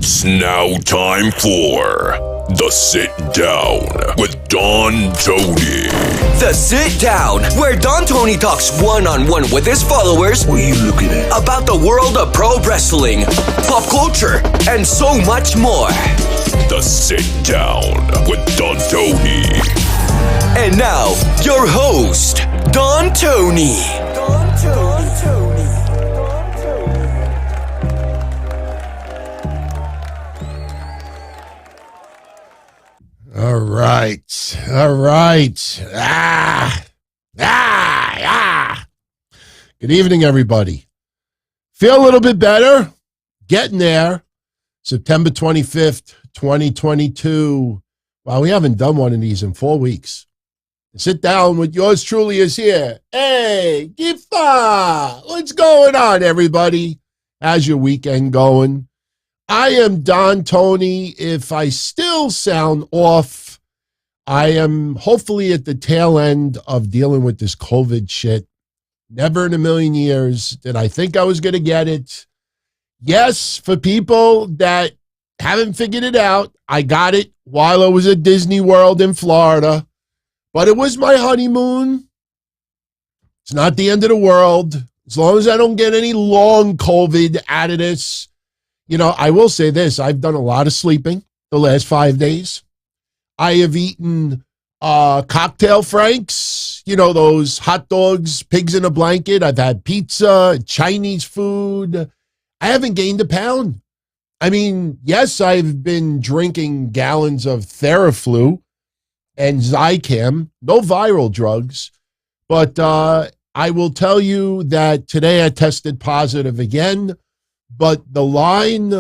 It's now time for The Sit Down with Don Tony. The Sit Down, where Don Tony talks one-on-one with his followers. What are you looking at? About the world of pro wrestling, pop culture, and so much more. The Sit Down with Don Tony. And now, your host, Don Tony. All right. Good evening, everybody. Feel a little bit better? Getting there. September 25th, 2022. Wow, we haven't done one of these in 4 weeks. Sit down with yours truly is here. Hey, Gifa! What's going on, everybody? How's your weekend going? I am Don Tony. If I still sound off, I am hopefully at the tail end of dealing with this COVID shit. Never in a million years did I think I was going to get it. Yes, for people that haven't figured it out, I got it while I was at Disney World in Florida. But it was my honeymoon. It's not the end of the world. As long as I don't get any long COVID out of this. You know, I will say this. I've done a lot of sleeping the last 5 days. I have eaten cocktail franks, you know, those hot dogs, pigs in a blanket. I've had pizza, Chinese food. I haven't gained a pound. I mean, yes, I've been drinking gallons of Theraflu and Zicam, no viral drugs. But I will tell you that today I tested positive again. But the line,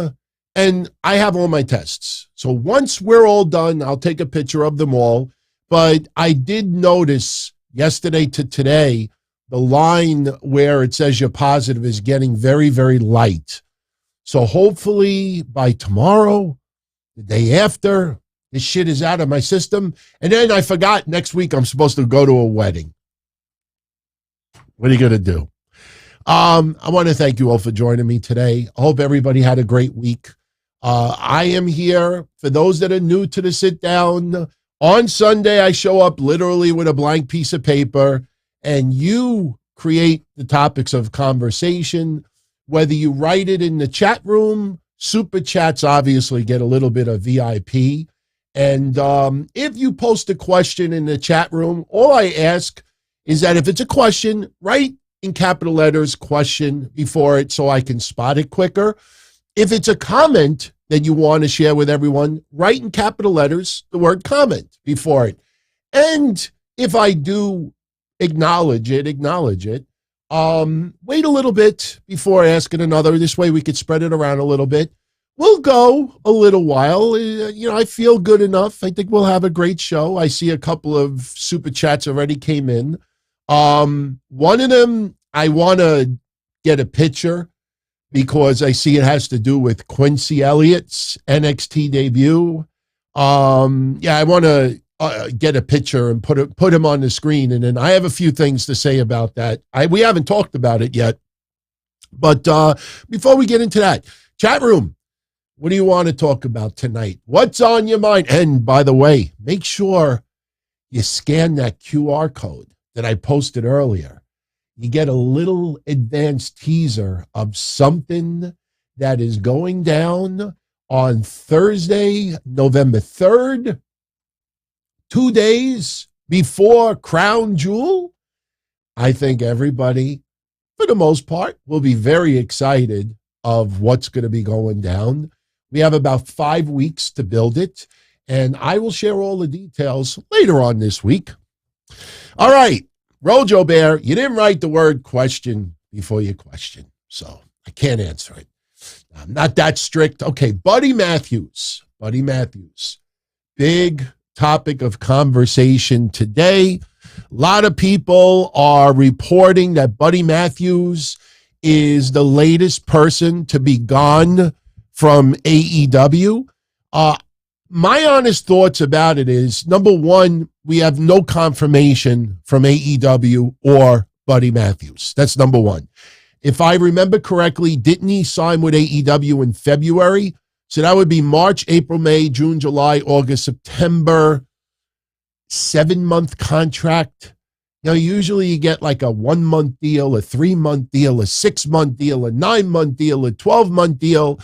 and I have all my tests. So once we're all done, I'll take a picture of them all. But I did notice yesterday to today, the line where it says you're positive is getting very, very light. So hopefully by tomorrow, the day after, this shit is out of my system. And then I forgot next week I'm supposed to go to a wedding. What are you going to do? I want to thank you all for joining me today. I hope everybody had a great week. I am here for those that are new to the sit down. On Sunday, I show up literally with a blank piece of paper, and you create the topics of conversation, whether you write it in the chat room. Super chats obviously get a little bit of VIP. And if you post a question in the chat room, all I ask is that if it's a question, write in capital letters question before it so I can spot it quicker. If it's a comment that you want to share with everyone, write in capital letters the word comment before it. And if I do acknowledge it. Wait a little bit before asking another. This way we could spread it around a little bit. We'll go a little while. I feel good enough. I think we'll have a great show. I see a couple of super chats already came in. One of them, I want to get a picture because I see it has to do with Quincy Elliott's NXT debut. I want to get a picture and put him on the screen. And then I have a few things to say about that. We haven't talked about it yet. But before we get into that, chat room, what do you want to talk about tonight? What's on your mind? And by the way, make sure you scan that QR code that I posted earlier. You get a little advanced teaser of something that is going down on Thursday, November 3rd, 2 days before Crown Jewel. I think everybody, for the most part, will be very excited of what's going to be going down. We have about 5 weeks to build it, and I will share all the details later on this week. All right, Rojo Bear, you didn't write the word question before your question, so I can't answer it. I'm not that strict. Okay, Buddy Matthews. Big topic of conversation today. A lot of people are reporting that Buddy Matthews is the latest person to be gone from AEW. My honest thoughts about it is, number one, we have no confirmation from AEW or Buddy Matthews. That's number one. If I remember correctly, didn't he sign with AEW in February? So that would be March, April, May, June, July, August, September, 7-month contract. Usually you get like a 1-month deal, a 3-month deal, a 6-month deal, a 9-month deal, a 12-month deal.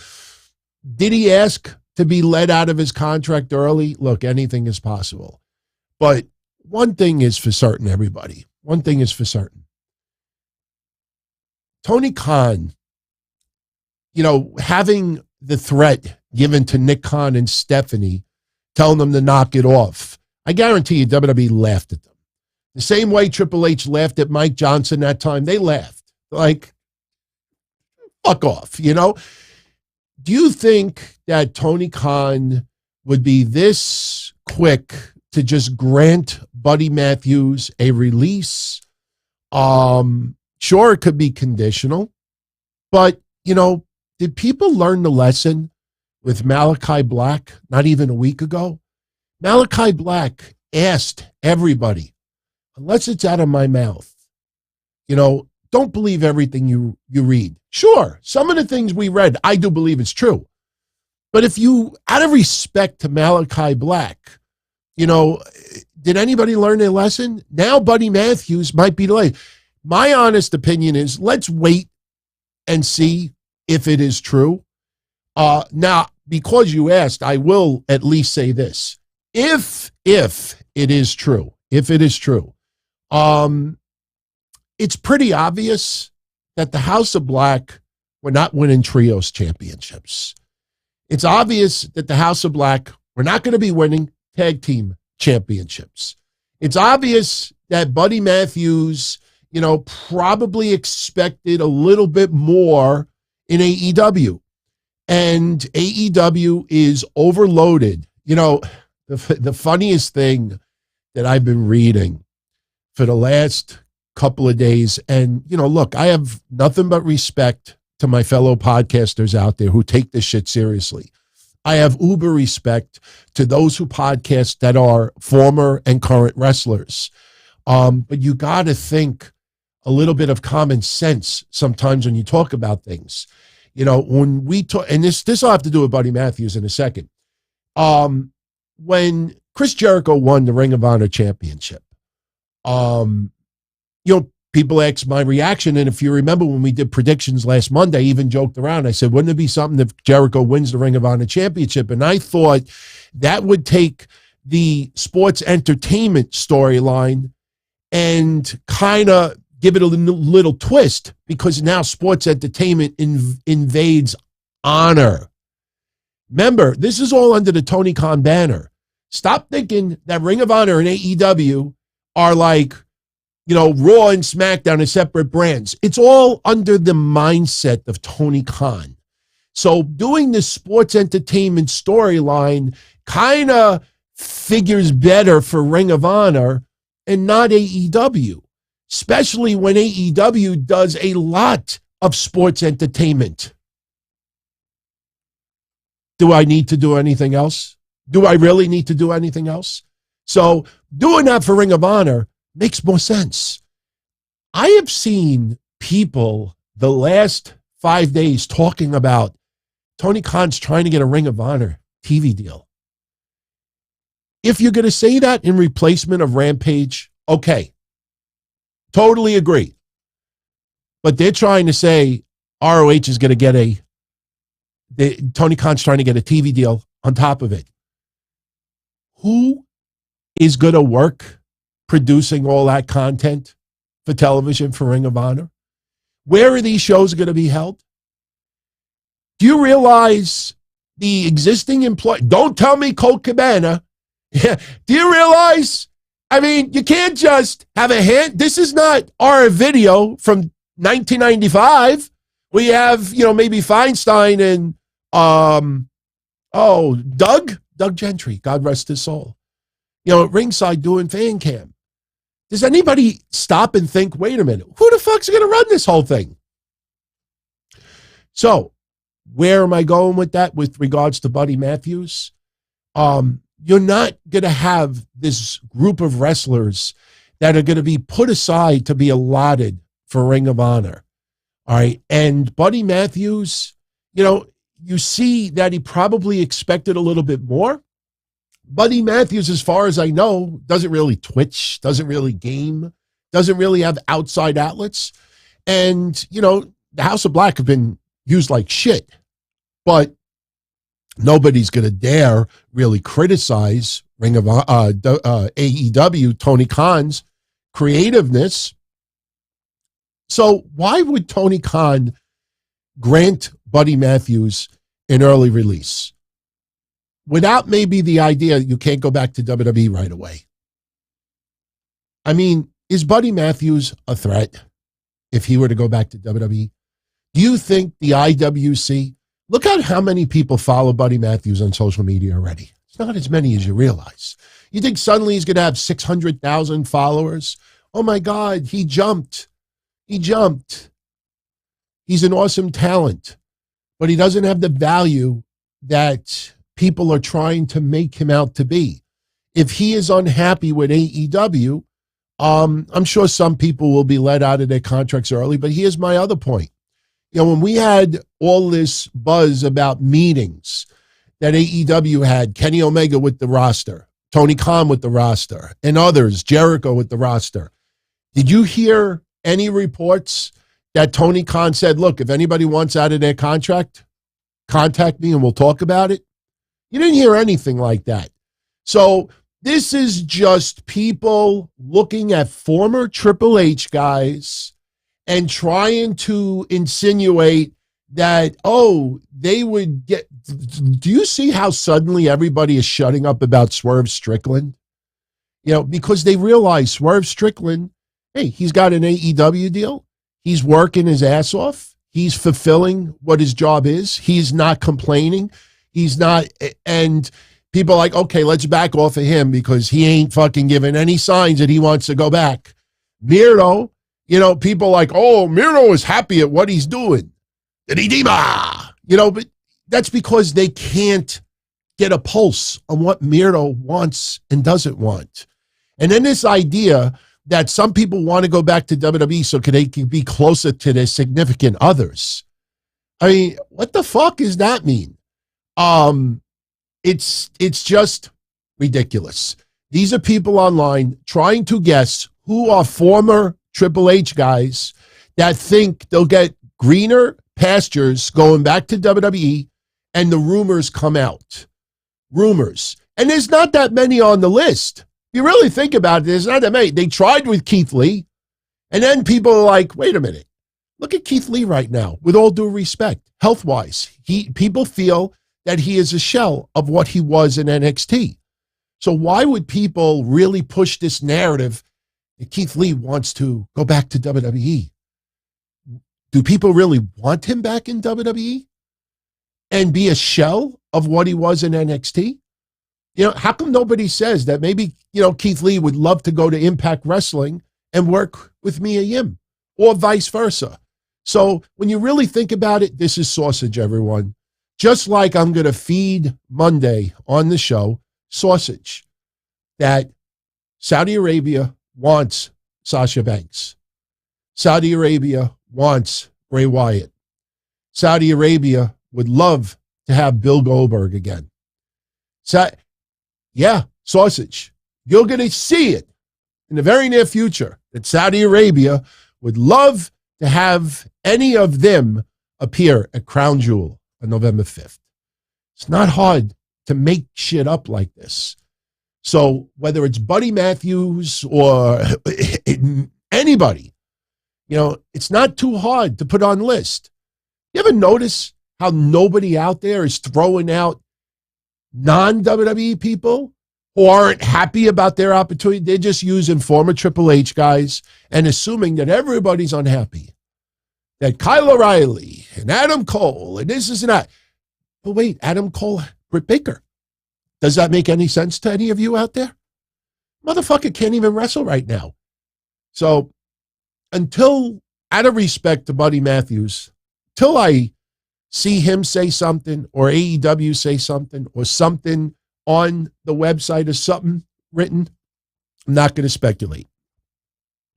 Did he ask to be let out of his contract early? Look, anything is possible. But one thing is for certain, everybody. One thing is for certain. Tony Khan, having the threat given to Nick Khan and Stephanie, telling them to knock it off, I guarantee you WWE laughed at them. The same way Triple H laughed at Mike Johnson that time, they laughed. Like, fuck off, Do you think that Tony Khan would be this quick to just grant Buddy Matthews a release? Sure, it could be conditional, but, did people learn the lesson with Malachi Black not even a week ago? Malachi Black asked everybody, unless it's out of my mouth, don't believe everything you read. Sure, some of the things we read, I do believe it's true. But if you, out of respect to Malachi Black, did anybody learn their lesson? Now Buddy Matthews might be delayed. My honest opinion is let's wait and see if it is true. Now, because you asked, I will at least say this. If it is true, it's pretty obvious that the House of Black were not winning trios championships. It's obvious that the House of Black were not going to be winning tag team championships. It's obvious that Buddy Matthews, probably expected a little bit more in AEW. And AEW is overloaded. The funniest thing that I've been reading for the last couple of days, and, look, I have nothing but respect to my fellow podcasters out there who take this shit seriously. I have uber respect to those who podcast that are former and current wrestlers. But you got to think a little bit of common sense sometimes when you talk about things. When we talk, and this will have to do with Buddy Matthews in a second. When Chris Jericho won the Ring of Honor championship, people asked my reaction. And if you remember when we did predictions last Monday, I even joked around. I said, wouldn't it be something if Jericho wins the Ring of Honor championship? And I thought that would take the sports entertainment storyline and kind of give it a little twist, because now sports entertainment invades honor. Remember, this is all under the Tony Khan banner. Stop thinking that Ring of Honor and AEW are like, Raw and SmackDown are separate brands. It's all under the mindset of Tony Khan. So doing this sports entertainment storyline kind of figures better for Ring of Honor and not AEW, especially when AEW does a lot of sports entertainment. Do I need to do anything else? Do I really need to do anything else? So doing that for Ring of Honor makes more sense. I have seen people the last 5 days talking about Tony Khan's trying to get a Ring of Honor TV deal. If you're going to say that in replacement of Rampage, okay. Totally agree. But they're trying to say ROH is going to get Tony Khan's trying to get a TV deal on top of it. Who is going to work producing all that content for television for Ring of Honor? Where are these shows going to be held? Do you realize the existing employee? Don't tell me Colt Cabana. Do you realize? I mean, you can't just have a hand. This is not our video from 1995. We have, maybe Feinstein and, Doug Gentry, God rest his soul, at ringside doing fan cam. Does anybody stop and think, wait a minute, who the fuck's going to run this whole thing? So where am I going with that with regards to Buddy Matthews? You're not going to have this group of wrestlers that are going to be put aside to be allotted for Ring of Honor. All right. And Buddy Matthews, you see that he probably expected a little bit more. Buddy Matthews, as far as I know, doesn't really twitch, doesn't really game, doesn't really have outside outlets. And, you know, the House of Black have been used like shit. But nobody's going to dare really criticize AEW, Tony Khan's creativeness. So why would Tony Khan grant Buddy Matthews an early release without maybe the idea you can't go back to WWE right away? I mean, is Buddy Matthews a threat if he were to go back to WWE? Do you think the IWC, look at how many people follow Buddy Matthews on social media already. It's not as many as you realize. You think suddenly he's going to have 600,000 followers? Oh my God, he jumped. He jumped. He's an awesome talent, but he doesn't have the value that people are trying to make him out to be. If he is unhappy with AEW, I'm sure some people will be let out of their contracts early, but here's my other point. You know, when we had all this buzz about meetings that AEW had, Kenny Omega with the roster, Tony Khan with the roster, and others, Jericho with the roster, did you hear any reports that Tony Khan said, look, if anybody wants out of their contract, contact me and we'll talk about it? You didn't hear anything like that. So this is just people looking at former Triple H guys and trying to insinuate that, oh, they would get. Do you see how suddenly everybody is shutting up about Swerve Strickland? You know, because they realize Swerve Strickland, hey, he's got an AEW deal. He's working his ass off. He's fulfilling what his job is. He's not complaining. He's not, and people are like, okay, let's back off of him because he ain't fucking giving any signs that he wants to go back. Miro, you know, people are like, oh, Miro is happy at what he's doing. Diva, you know, but that's because they can't get a pulse on what Miro wants and doesn't want. And then this idea that some people want to go back to WWE so they can be closer to their significant others. I mean, what the fuck does that mean? It's just ridiculous. These are people online trying to guess who are former Triple H guys that think they'll get greener pastures going back to WWE, and the rumors come out. Rumors. And there's not that many on the list. You really think about it, there's not that many. They tried with Keith Lee, and then people are like, wait a minute. Look at Keith Lee right now, with all due respect, health-wise. People feel that he is a shell of what he was in NXT. So why would people really push this narrative that Keith Lee wants to go back to WWE? Do people really want him back in WWE and be a shell of what he was in NXT? You know, how come nobody says that maybe, you know, Keith Lee would love to go to Impact Wrestling and work with Mia Yim or vice versa? So when you really think about it, this is sausage, everyone. Just like I'm going to feed Monday on the show sausage that Saudi Arabia wants Sasha Banks. Saudi Arabia wants Bray Wyatt. Saudi Arabia would love to have Bill Goldberg again. Yeah, sausage. You're going to see it in the very near future that Saudi Arabia would love to have any of them appear at Crown Jewel on November 5th. It's not hard to make shit up like this. So whether it's Buddy Matthews or anybody, you know, it's not too hard to put on list. You ever notice how nobody out there is throwing out non-WWE people who aren't happy about their opportunity? They're just using former Triple H guys and assuming that everybody's unhappy. That Kyle O'Reilly and Adam Cole and this and that. But wait, Adam Cole, Britt Baker. Does that make any sense to any of you out there? Motherfucker can't even wrestle right now. So until, out of respect to Buddy Matthews, till I see him say something or AEW say something or something on the website or something written, I'm not going to speculate.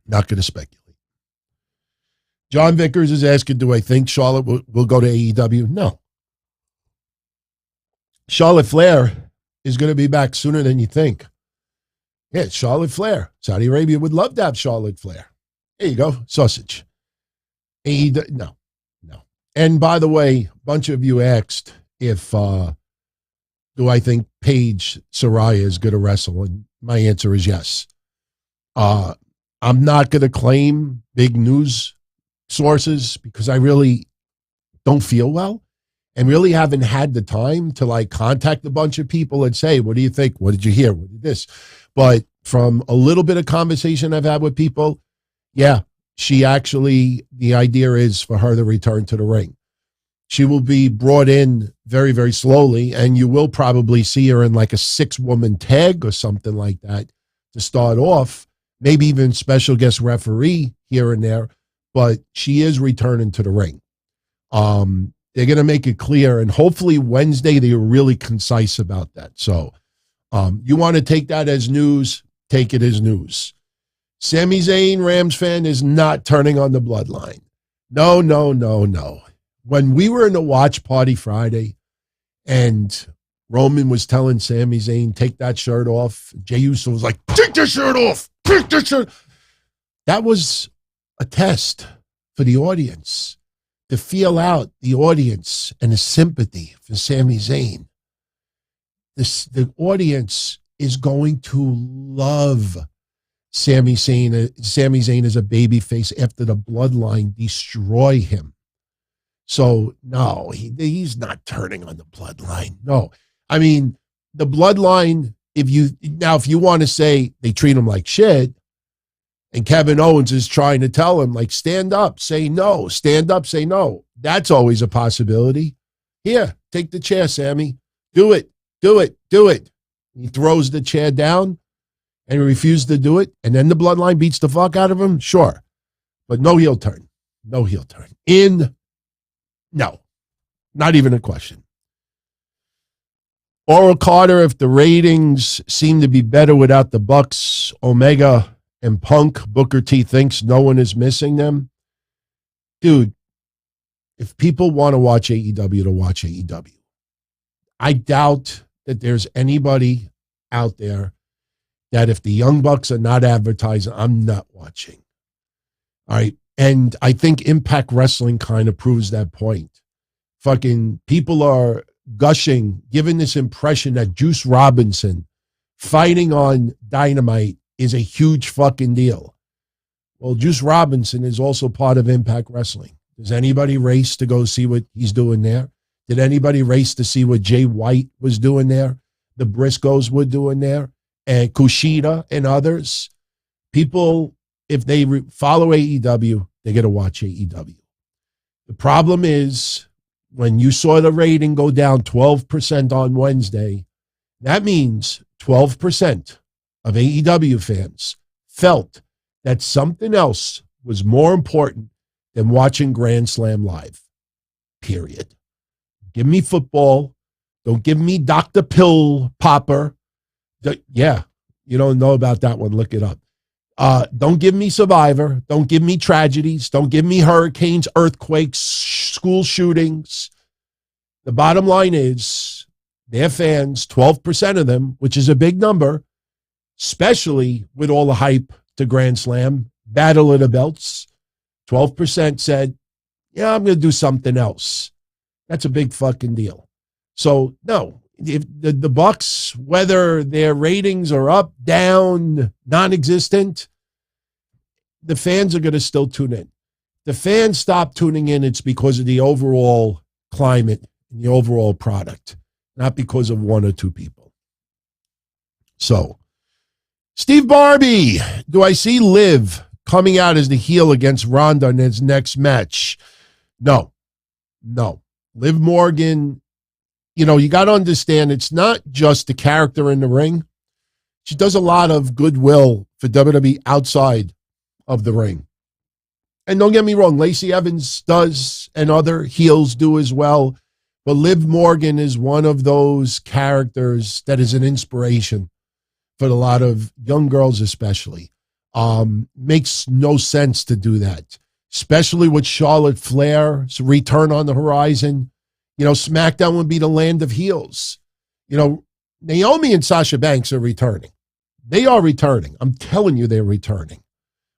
Not going to speculate. John Vickers is asking, do I think Charlotte will go to AEW? No. Charlotte Flair is going to be back sooner than you think. Yeah, it's Charlotte Flair. Saudi Arabia would love to have Charlotte Flair. There you go, sausage. No. And by the way, a bunch of you asked if do I think Paige Saraya is going to wrestle, and my answer is yes. I'm not going to claim big news sources because I really don't feel well and really haven't had the time to like contact a bunch of people and say, what do you think? What did you hear? What did this? But from a little bit of conversation I've had with people, yeah, she actually, the idea is for her to return to the ring. She will be brought in very, very slowly, and you will probably see her in like a 6-woman tag or something like that to start off, maybe even special guest referee here and there, but she is returning to the ring. They're going to make it clear, and hopefully Wednesday they're really concise about that. So you want to take that as news, take it as news. Sami Zayn, Rams fan, is not turning on the Bloodline. No. When we were in the watch party Friday and Roman was telling Sami Zayn, take that shirt off, Jey Uso was like, take the shirt off, take the shirt. That was a test for the audience to feel out the audience and the sympathy for Sami Zayn. The audience is going to love Sami Zayn as a babyface after the Bloodline destroy him. So, no, he's not turning on the Bloodline. No. I mean, the Bloodline, if you want to say they treat him like shit, and Kevin Owens is trying to tell him, like, stand up, say no, stand up, say no. That's always a possibility. Here, take the chair, Sammy. Do it. He throws the chair down and he refuses to do it, and then the Bloodline beats the fuck out of him? Sure. But no heel turn. No, not even a question. Oral Carter, if the ratings seem to be better without the Bucks, Omega, and Punk, Booker T thinks no one is missing them. Dude, if people want to watch AEW, to watch AEW. I doubt that there's anybody out there that if the Young Bucks are not advertising, I'm not watching. All right. And I think Impact Wrestling kind of proves that point. Fucking people are gushing, giving this impression that Juice Robinson fighting on Dynamite is a huge fucking deal. Well, Juice Robinson is also part of Impact Wrestling. Does anybody race to go see what he's doing there? Did anybody race to see what Jay White was doing there? The Briscoes were doing there? And Kushida and others? People, if they follow AEW, they're going to watch AEW. The problem is, when you saw the rating go down 12% on Wednesday, that means 12% of AEW fans felt that something else was more important than watching Grand Slam live, period. Give me football. Don't give me Dr. Pill Popper. Yeah, you don't know about that one. Look it up. Don't give me Survivor. Don't give me tragedies. Don't give me hurricanes, earthquakes, school shootings. The bottom line is their fans, 12% of them, which is a big number, especially with all the hype to Grand Slam, Battle of the Belts, 12% said, yeah, I'm going to do something else. That's a big fucking deal. So, no, if the Bucks, whether their ratings are up, down, non-existent, the fans are going to still tune in. The fans stop tuning in, it's because of the overall climate and the overall product, not because of one or two people. So, Steve Barbie, do I see Liv coming out as the heel against Ronda in his next match? No. Liv Morgan, you got to understand, it's not just the character in the ring. She does a lot of goodwill for WWE outside of the ring. And don't get me wrong, Lacey Evans does, and other heels do as well. But Liv Morgan is one of those characters that is an inspiration for a lot of young girls especially. Makes no sense to do that, especially with Charlotte Flair's return on the horizon. SmackDown would be the land of heels. You know, Naomi and Sasha Banks are returning. They are returning. I'm telling you, they're returning.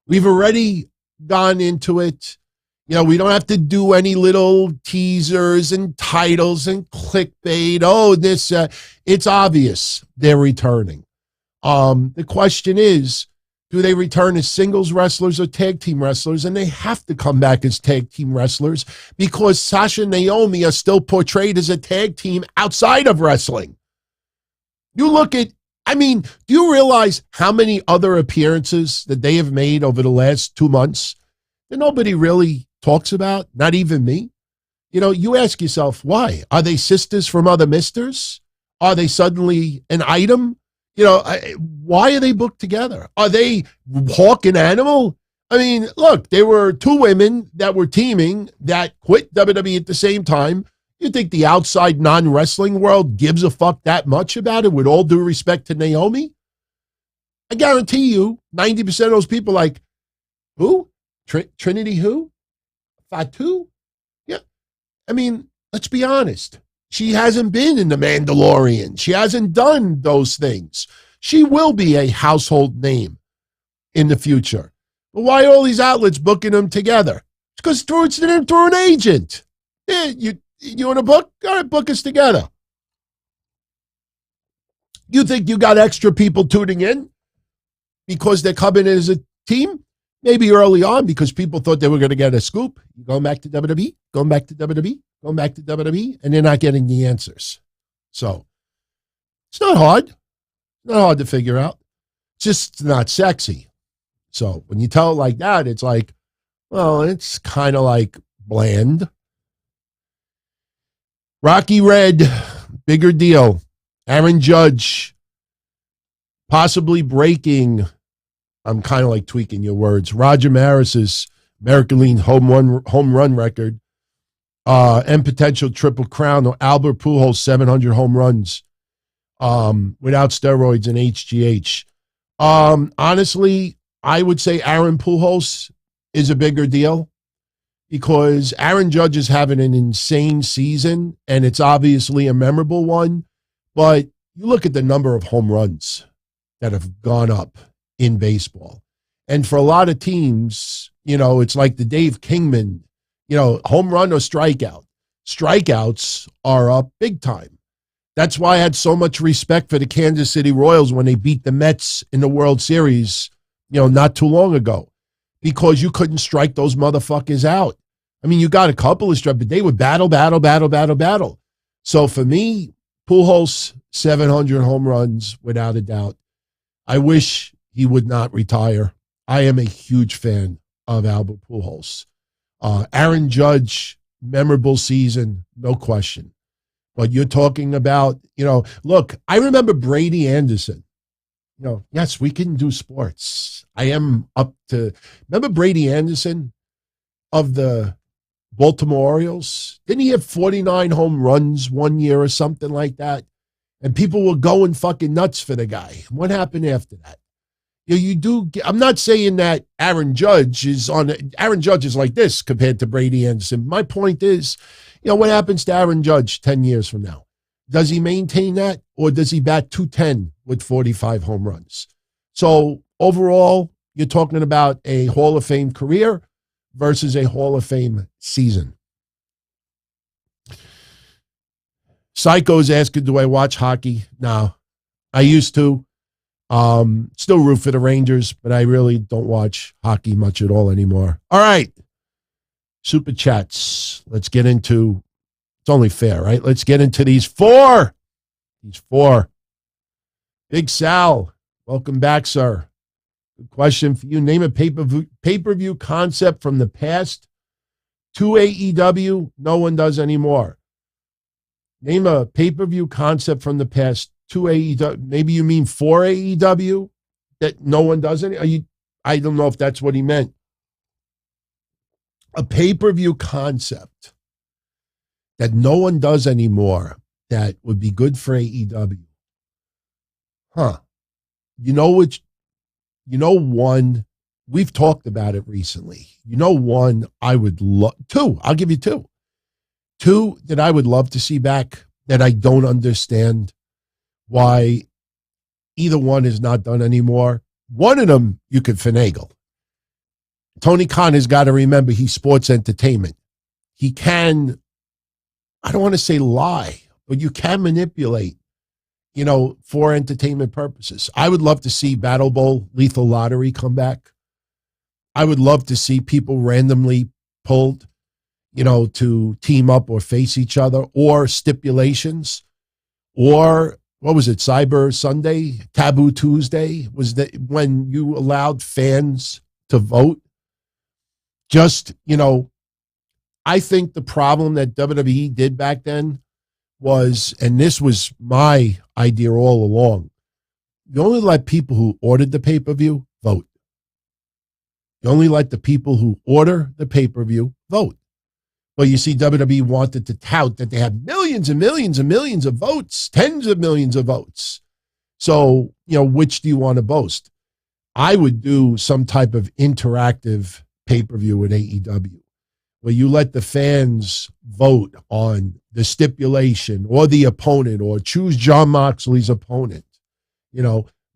We've already gone into it. You know, we don't have to do any little teasers and titles and clickbait. Oh, this, it's obvious they're returning. The question is, do they return as singles wrestlers or tag team wrestlers? And they have to come back as tag team wrestlers because Sasha and Naomi are still portrayed as a tag team outside of wrestling. You look at, I mean, do you realize how many other appearances that they have made over the last 2 months that nobody really talks about? Not even me. You know, you ask yourself, why? Are they sisters from other misters? Are they suddenly an item? You know, why are they booked together? Are they Hawk and Animal? I mean, look, there were two women that were teaming that quit WWE at the same time. You think the outside non-wrestling world gives a fuck that much about it, with all due respect to Naomi? I guarantee you, 90% of those people like, who? Trinity who? Fatu? Yeah. I mean, let's be honest. She hasn't been in The Mandalorian. She hasn't done those things. She will be a household name in the future. But why are all these outlets booking them together? It's because through an agent. Yeah, you want to book? All right, book us together. You think you got extra people tuning in because they're coming in as a team? Maybe early on because people thought they were going to get a scoop. Going back to WWE, going back to WWE, going back to WWE, and they're not getting the answers. So it's not hard. Not hard to figure out. It's just not sexy. So when you tell it like that, it's like, well, it's kind of like bland. Rocky Red, bigger deal. Aaron Judge possibly breaking, I'm kind of like tweaking your words, Roger Maris's American League home run record, and potential triple crown of Albert Pujols 700 home runs without steroids and HGH. Honestly, I would say Aaron Pujols is a bigger deal because Aaron Judge is having an insane season, and it's obviously a memorable one. But you look at the number of home runs that have gone up in baseball. And for a lot of teams, you know, it's like the Dave Kingman, you know, home run or strikeout. Strikeouts are up big time. That's why I had so much respect for the Kansas City Royals when they beat the Mets in the World Series, you know, not too long ago, because you couldn't strike those motherfuckers out. I mean, you got a couple of strikes, but they would battle. So for me, Pujols, 700 home runs without a doubt. I wish he would not retire. I am a huge fan of Albert Pujols. Aaron Judge, memorable season, no question. But you're talking about, you know, look, I remember Brady Anderson. You know, yes, we can do sports. I am up to, remember Brady Anderson of the Baltimore Orioles? Didn't he have 49 home runs one year or something like that? And people were going fucking nuts for the guy. What happened after that? You do. I'm not saying that Aaron Judge is like this compared to Brady Anderson. My point is, you know, what happens to Aaron Judge 10 years from now? Does he maintain that, or does he bat 210 with 45 home runs? So overall, you're talking about a Hall of Fame career versus a Hall of Fame season. Psycho's asking, do I watch hockey? No, I used to. Still root for the Rangers, but I really don't watch hockey much at all anymore. All right. Super chats. Let's get into, it's only fair, right? Let's get into these four. Big Sal, welcome back, sir. Good question for you. Name a pay-per-view concept from the past to AEW no one does anymore. Name a pay-per-view concept from the past to AEW. Maybe you mean for AEW that no one does any. I don't know if that's what he meant. A pay-per-view concept that no one does anymore that would be good for AEW. Huh. You know one, we've talked about it recently. You know one I would love, two, I'll give you two. Two that I would love to see back that I don't understand. why either one is not done anymore. One of them you could finagle. Tony Khan has got to remember he's sports entertainment. He can, I don't want to say lie, but you can manipulate, for entertainment purposes. I would love to see Battle Bowl, Lethal Lottery come back. I would love to see people randomly pulled, to team up or face each other, or stipulations, or what was it, Cyber Sunday, Taboo Tuesday, was that when you allowed fans to vote. Just, I think the problem that WWE did back then was, and this was my idea all along, you only let people who ordered the pay-per-view vote. You only let the people who order the pay-per-view vote. Well, you see, WWE wanted to tout that they had millions and millions and millions of votes, tens of millions of votes. So, which do you want to boast? I would do some type of interactive pay-per-view at AEW, where you let the fans vote on the stipulation or the opponent, or choose Jon Moxley's opponent,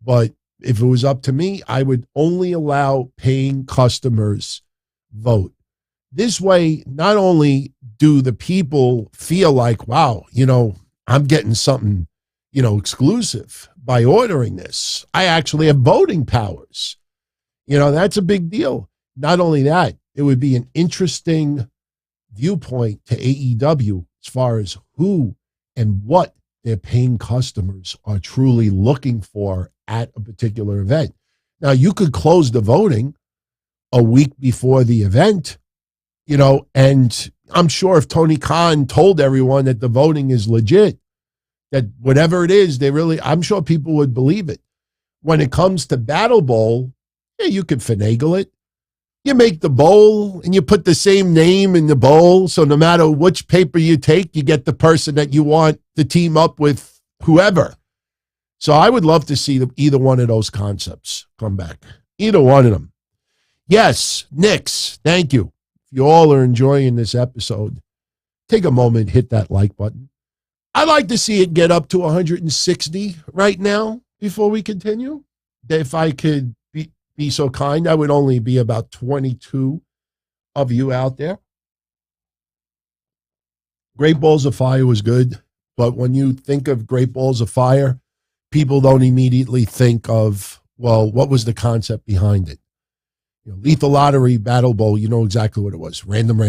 but if it was up to me, I would only allow paying customers vote. This way, not only do the people feel like, wow, I'm getting something, exclusive by ordering this. I actually have voting powers. That's a big deal. Not only that, it would be an interesting viewpoint to AEW as far as who and what their paying customers are truly looking for at a particular event. Now, you could close the voting a week before the event, and I'm sure if Tony Khan told everyone that the voting is legit, that whatever it is, I'm sure people would believe it. When it comes to Battle Bowl, yeah, you could finagle it. You make the bowl and you put the same name in the bowl. So no matter which paper you take, you get the person that you want to team up with whoever. So I would love to see either one of those concepts come back. Either one of them. Yes, Nix, thank you. If you all are enjoying this episode, take a moment, hit that like button. I'd like to see it get up to 160 right now before we continue. If I could be so kind, I would only be about 22 of you out there. Great Balls of Fire was good, but when you think of Great Balls of Fire, people don't immediately think of, well, what was the concept behind it? Lethal Lottery, Battle Bowl, you know exactly what it was. Random.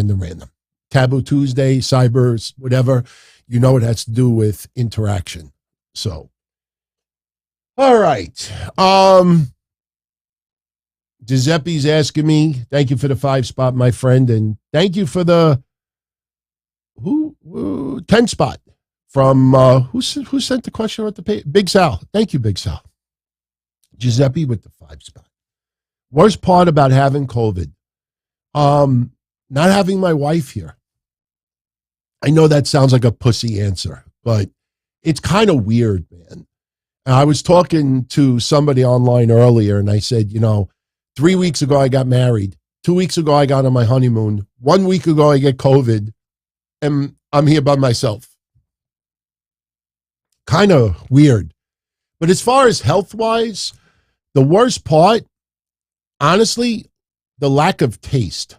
Taboo Tuesday, Cybers, whatever, it has to do with interaction. So, all right. Giuseppe's asking me, thank you for the 5 spot, my friend, and thank you for the 10 spot from who sent the question at the page? Big Sal. Thank you, Big Sal. Giuseppe with the 5 spot. Worst part about having COVID, not having my wife here. I know that sounds like a pussy answer, but it's kind of weird, man. And I was talking to somebody online earlier, and I said, 3 weeks ago, I got married. 2 weeks ago, I got on my honeymoon. 1 week ago, I get COVID, and I'm here by myself. Kind of weird. But as far as health-wise, the worst part, honestly, the lack of taste.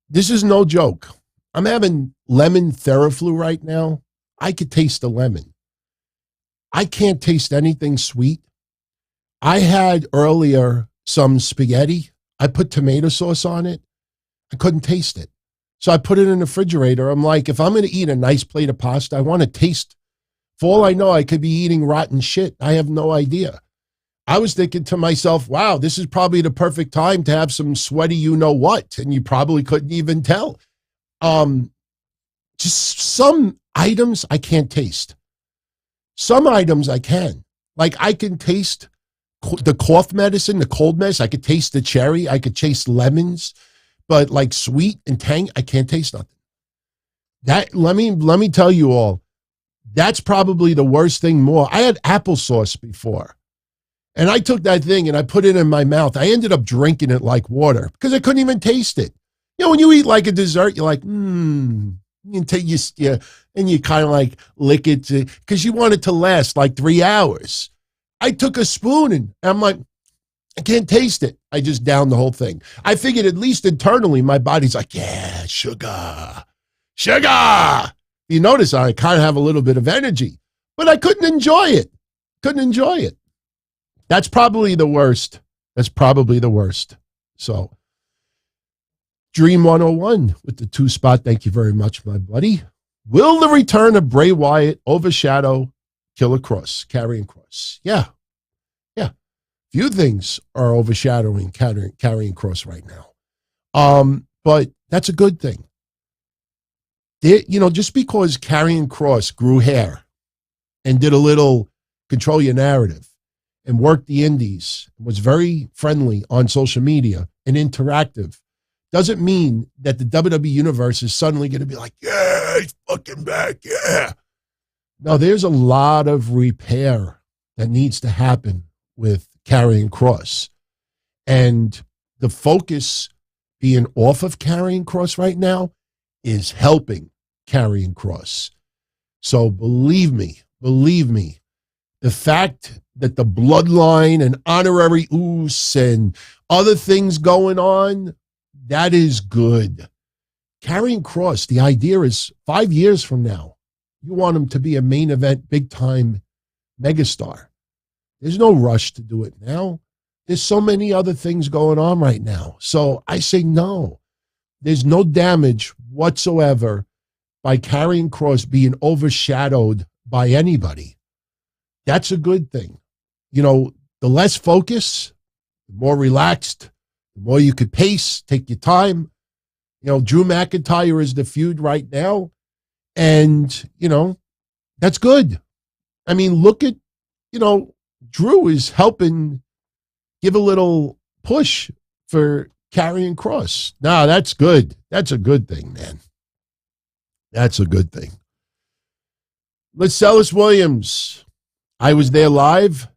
This is no joke. I'm having lemon Theraflu right now. I could taste the lemon. I can't taste anything sweet. I had earlier some spaghetti. I put tomato sauce on it. I couldn't taste it. So I put it in the refrigerator. I'm like, if I'm going to eat a nice plate of pasta, I want to taste. For all I know, I could be eating rotten shit. I have no idea. I was thinking to myself, wow, this is probably the perfect time to have some sweaty you-know-what, and you probably couldn't even tell. Just some items I can't taste. Some items I can. Like I can taste the cough medicine, the cold medicine. I could taste the cherry. I could taste lemons, but like sweet and tang, I can't taste nothing. That let me tell you all, that's probably the worst thing more. I had applesauce before, and I took that thing and I put it in my mouth. I ended up drinking it like water because I couldn't even taste it. When you eat like a dessert, you're like, and you kind of like lick it because you want it to last like 3 hours. I took a spoon and I'm like, I can't taste it. I just downed the whole thing. I figured at least internally, my body's like, yeah, sugar. You notice I kind of have a little bit of energy, but I couldn't enjoy it. That's probably the worst. So, Dream 101 with the 2 spot. Thank you very much, my buddy. Will the return of Bray Wyatt overshadow Killer Kross, Karrion Kross? Yeah. Few things are overshadowing Karrion Kross right now. But that's a good thing. Just because Karrion Kross grew hair and did a little control your narrative and worked the indies, was very friendly on social media and interactive, doesn't mean that the WWE universe is suddenly going to be like, yeah, he's fucking back, yeah. No, there's a lot of repair that needs to happen with Karrion Kross. And the focus being off of Karrion Kross right now is helping Karrion Kross. So believe me, the fact that the Bloodline and honorary Oos and other things going on, that is good. Karrion Kross, the idea is 5 years from now, you want him to be a main event, big time megastar. There's no rush to do it now. There's so many other things going on right now. So I say no. There's no damage whatsoever by Karrion Kross being overshadowed by anybody. That's a good thing. The less focus, the more relaxed, the more you could pace, take your time. Drew McIntyre is the feud right now. And, that's good. I mean, look at, Drew is helping give a little push for Karrion Kross. No, that's good. That's a good thing, man. That's a good thing. Marcellus Williams. I was there live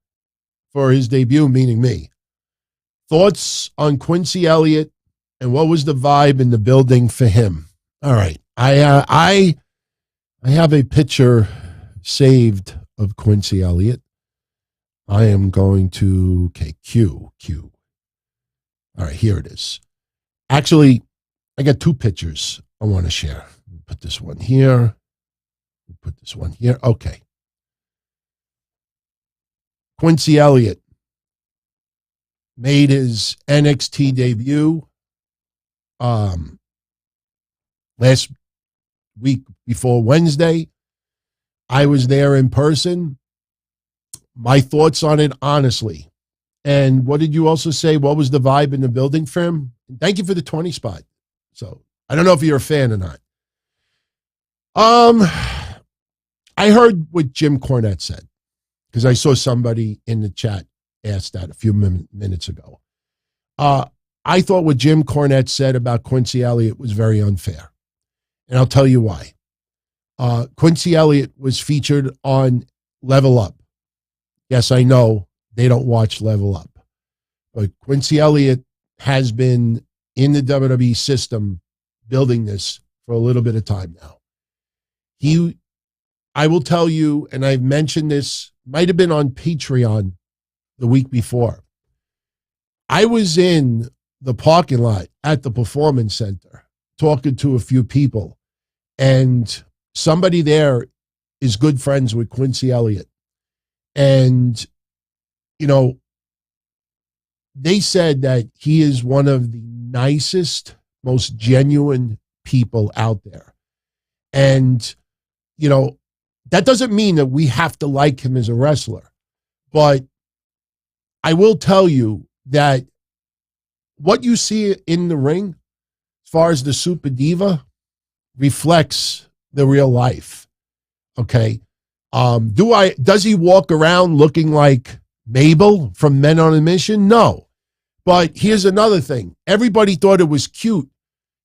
for his debut, meaning me. Thoughts on Quincy Elliott and what was the vibe in the building for him? All right. I have a picture saved of Quincy Elliott. I am going to, Q. All right, here it is. Actually, I got 2 pictures I want to share. Put this one here. Put this one here. Okay. Quincy Elliott made his NXT debut last week before Wednesday. I was there in person. My thoughts on it, honestly. And what did you also say? What was the vibe in the building for him? Thank you for the 20 spot. So I don't know if you're a fan or not. I heard what Jim Cornette said because I saw somebody in the chat ask that a few minutes ago. I thought what Jim Cornette said about Quincy Elliott was very unfair. And I'll tell you why. Quincy Elliott was featured on Level Up. Yes, I know they don't watch Level Up. But Quincy Elliott has been in the WWE system building this for a little bit of time now. I will tell you, and I've mentioned this, might have been on Patreon the week before. I was in the parking lot at the Performance Center talking to a few people, and somebody there is good friends with Quincy Elliott. And, they said that he is one of the nicest, most genuine people out there. And, that doesn't mean that we have to like him as a wrestler. But I will tell you that what you see in the ring, as far as the Super Diva, reflects the real life. Okay. Does he walk around looking like Mabel from Men on a Mission? No. But here's another thing. Everybody thought it was cute,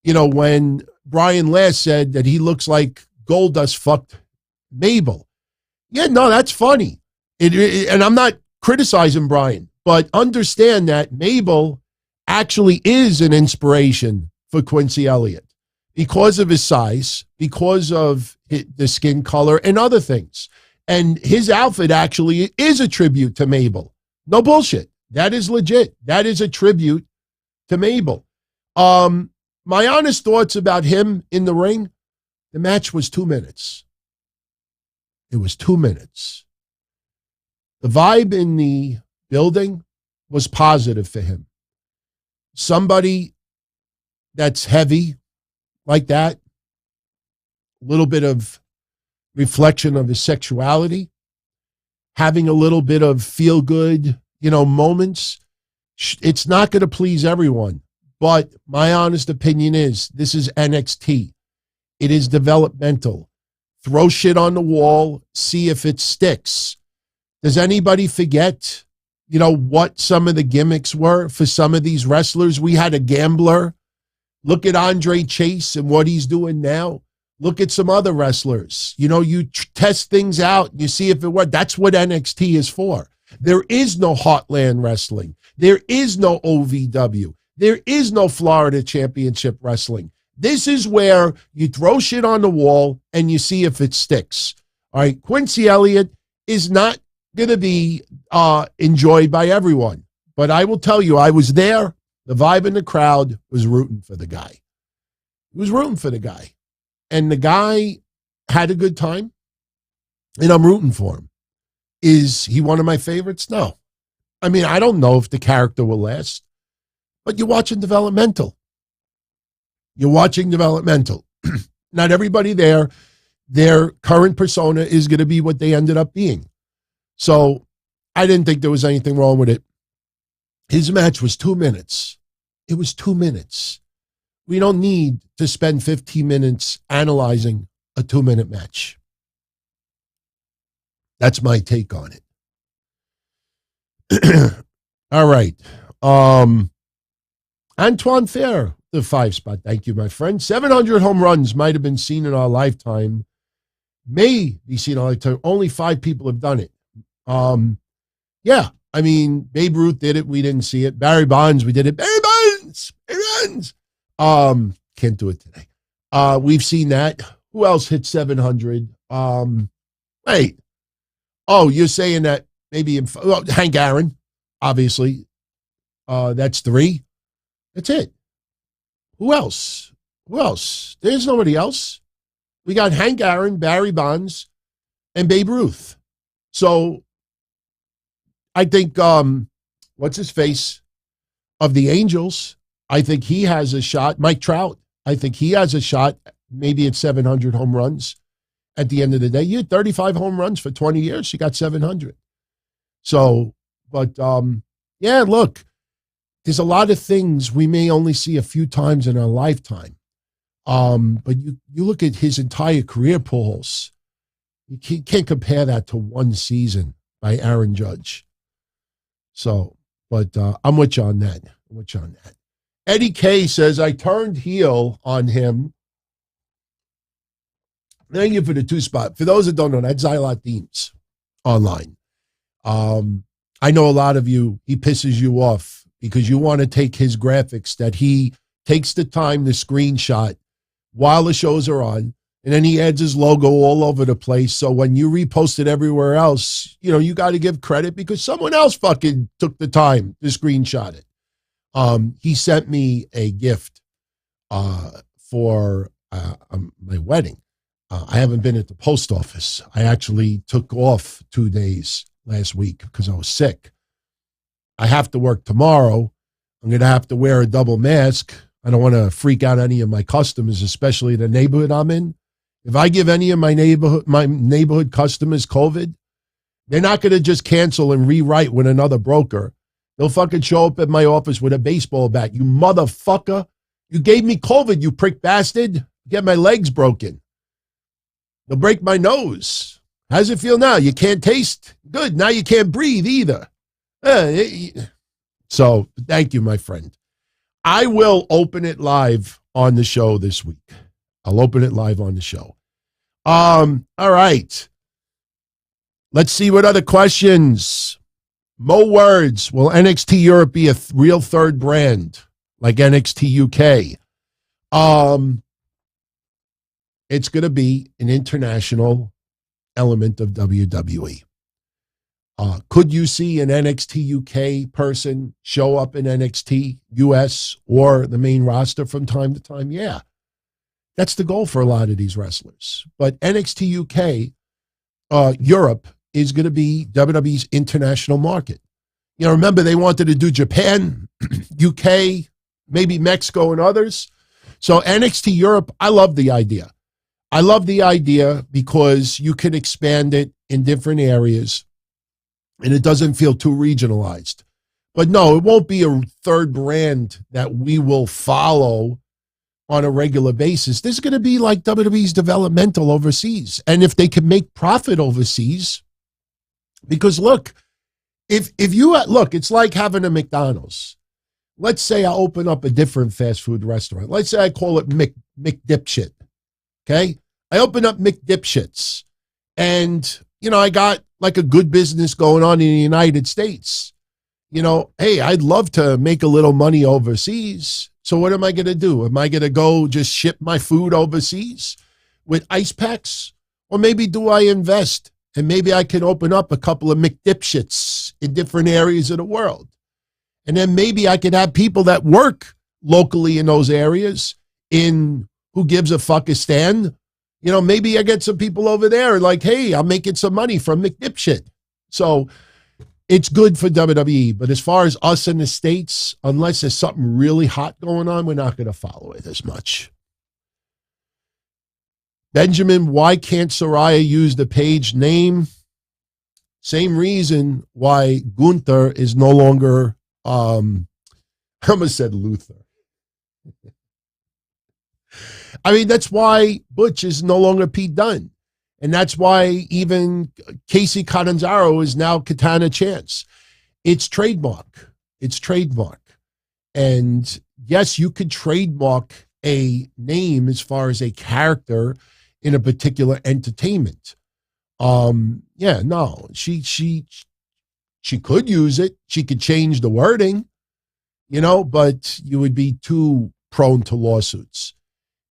when Brian Last said that he looks like Goldust fucked Mabel. Yeah, no, that's funny. And I'm not criticizing Brian, but understand that Mabel actually is an inspiration for Quincy Elliott because of his size, because of the skin color and other things. And his outfit actually is a tribute to Mabel. No bullshit. That is legit. That is a tribute to Mabel. My honest thoughts about him in the ring, the match was 2 minutes. It was 2 minutes. The vibe in the building was positive for him. Somebody that's heavy like that, a little bit of reflection of his sexuality, having a little bit of feel-good, moments. It's not going to please everyone, but my honest opinion is this is NXT. It is developmental. Throw shit on the wall, see if it sticks. Does anybody forget, what some of the gimmicks were for some of these wrestlers? We had a gambler. Look at Andre Chase and what he's doing now. Look at some other wrestlers. You test things out. You see if it works. That's what NXT is for. There is no Heartland Wrestling. There is no OVW. There is no Florida Championship Wrestling. This is where you throw shit on the wall and you see if it sticks. All right, Quincy Elliott is not going to be enjoyed by everyone. But I will tell you, I was there. The vibe in the crowd was rooting for the guy. He was rooting for the guy. And the guy had a good time, and I'm rooting for him. Is he one of my favorites? No. I mean, I don't know if the character will last, but you're watching developmental. You're watching developmental. Not everybody there, their current persona is going to be what they ended up being. So I didn't think there was anything wrong with it. His match was 2 minutes. It was 2 minutes. We don't need to spend 15 minutes analyzing a 2-minute match. That's my take on it. All right. Antoine Fair, the 5 spot. Thank you, my friend. 700 home runs might have been seen in our lifetime. May be seen in our lifetime. Only 5 people have done it. Yeah. I mean, Babe Ruth did it. We didn't see it. Barry Bonds, we did it. Barry Bonds! Barry Bonds! Can't do it today. We've seen that. Who else hit 700? Wait. Oh, you're saying that maybe Hank Aaron, obviously. That's 3. That's it. Who else? Who else? There's nobody else. We got Hank Aaron, Barry Bonds, and Babe Ruth. So I think, what's his face of the Angels? I think he has a shot. Mike Trout, I think he has a shot, maybe at 700 home runs at the end of the day. You had 35 home runs for 20 years. You got 700. So, but, yeah, look, there's a lot of things we may only see a few times in our lifetime. But you look at his entire career, Pujols, you can't compare that to one season by Aaron Judge. So, but I'm with you on that. I'm with you on that. Eddie K says, I turned heel on him. Thank you for the 2 spot. For those that don't know, that's Zylot Deems online. I know a lot of you, he pisses you off because you want to take his graphics that he takes the time to screenshot while the shows are on, and then he adds his logo all over the place. So when you repost it everywhere else, you got to give credit because someone else fucking took the time to screenshot it. He sent me a gift for my wedding. I haven't been at the post office. I actually took off 2 days last week because I was sick. I have to work tomorrow. I'm going to have to wear a double mask. I don't want to freak out any of my customers, especially the neighborhood I'm in. If I give any of my neighborhood customers COVID, they're not going to just cancel and rewrite with another broker. They'll fucking show up at my office with a baseball bat. You motherfucker. You gave me COVID, you prick bastard. Get my legs broken. They'll break my nose. How's it feel now? You can't taste? Good. Now you can't breathe either. So thank you, my friend. I will open it live on the show this week. I'll open it live on the show. All right. Let's see what other questions. Mo Words, will NXT Europe be a real third brand like NXT UK? it's going to be an international element of WWE. Could you see an NXT UK person show up in NXT US or the main roster from time to time? Yeah. That's the goal for a lot of these wrestlers. But NXT UK, Europe, is going to be WWE's international market. You know, remember they wanted to do Japan, UK, maybe Mexico and others. So NXT Europe, I love the idea. I love the idea because you can expand it in different areas and it doesn't feel too regionalized. But no, it won't be a third brand that we will follow on a regular basis. This is going to be like WWE's developmental overseas. And if they can make profit overseas, because look, if you look, it's like having a McDonald's. Let's say I open up a different fast food restaurant. Let's say I call it McDipshit. Okay? I open up McDipshits and, you know, I got like a good business going on in the United States. You know, hey, I'd love to make a little money overseas. So what am I going to do? Am I going to go just ship my food overseas with ice packs? Or maybe do I invest and maybe I can open up a couple of McDipshits in different areas of the world? And then maybe I could have people that work locally in those areas in Who Gives a Fuckistan. You know, maybe I get some people over there like, hey, I'm making some money from McDipshit. So it's good for WWE. But as far as us in the States, unless there's something really hot going on, we're not going to follow it as much. Benjamin, why can't Saraya use the Paige name? Same reason why Gunther is no longer, I almost said Luther. I mean, that's why Butch is no longer Pete Dunne. And that's why even Casey Catanzaro is now Katana Chance. It's trademark. It's trademark. And yes, you could trademark a name as far as a character in a particular entertainment. Yeah, no, she could use it. She could change the wording, you know, but you would be too prone to lawsuits.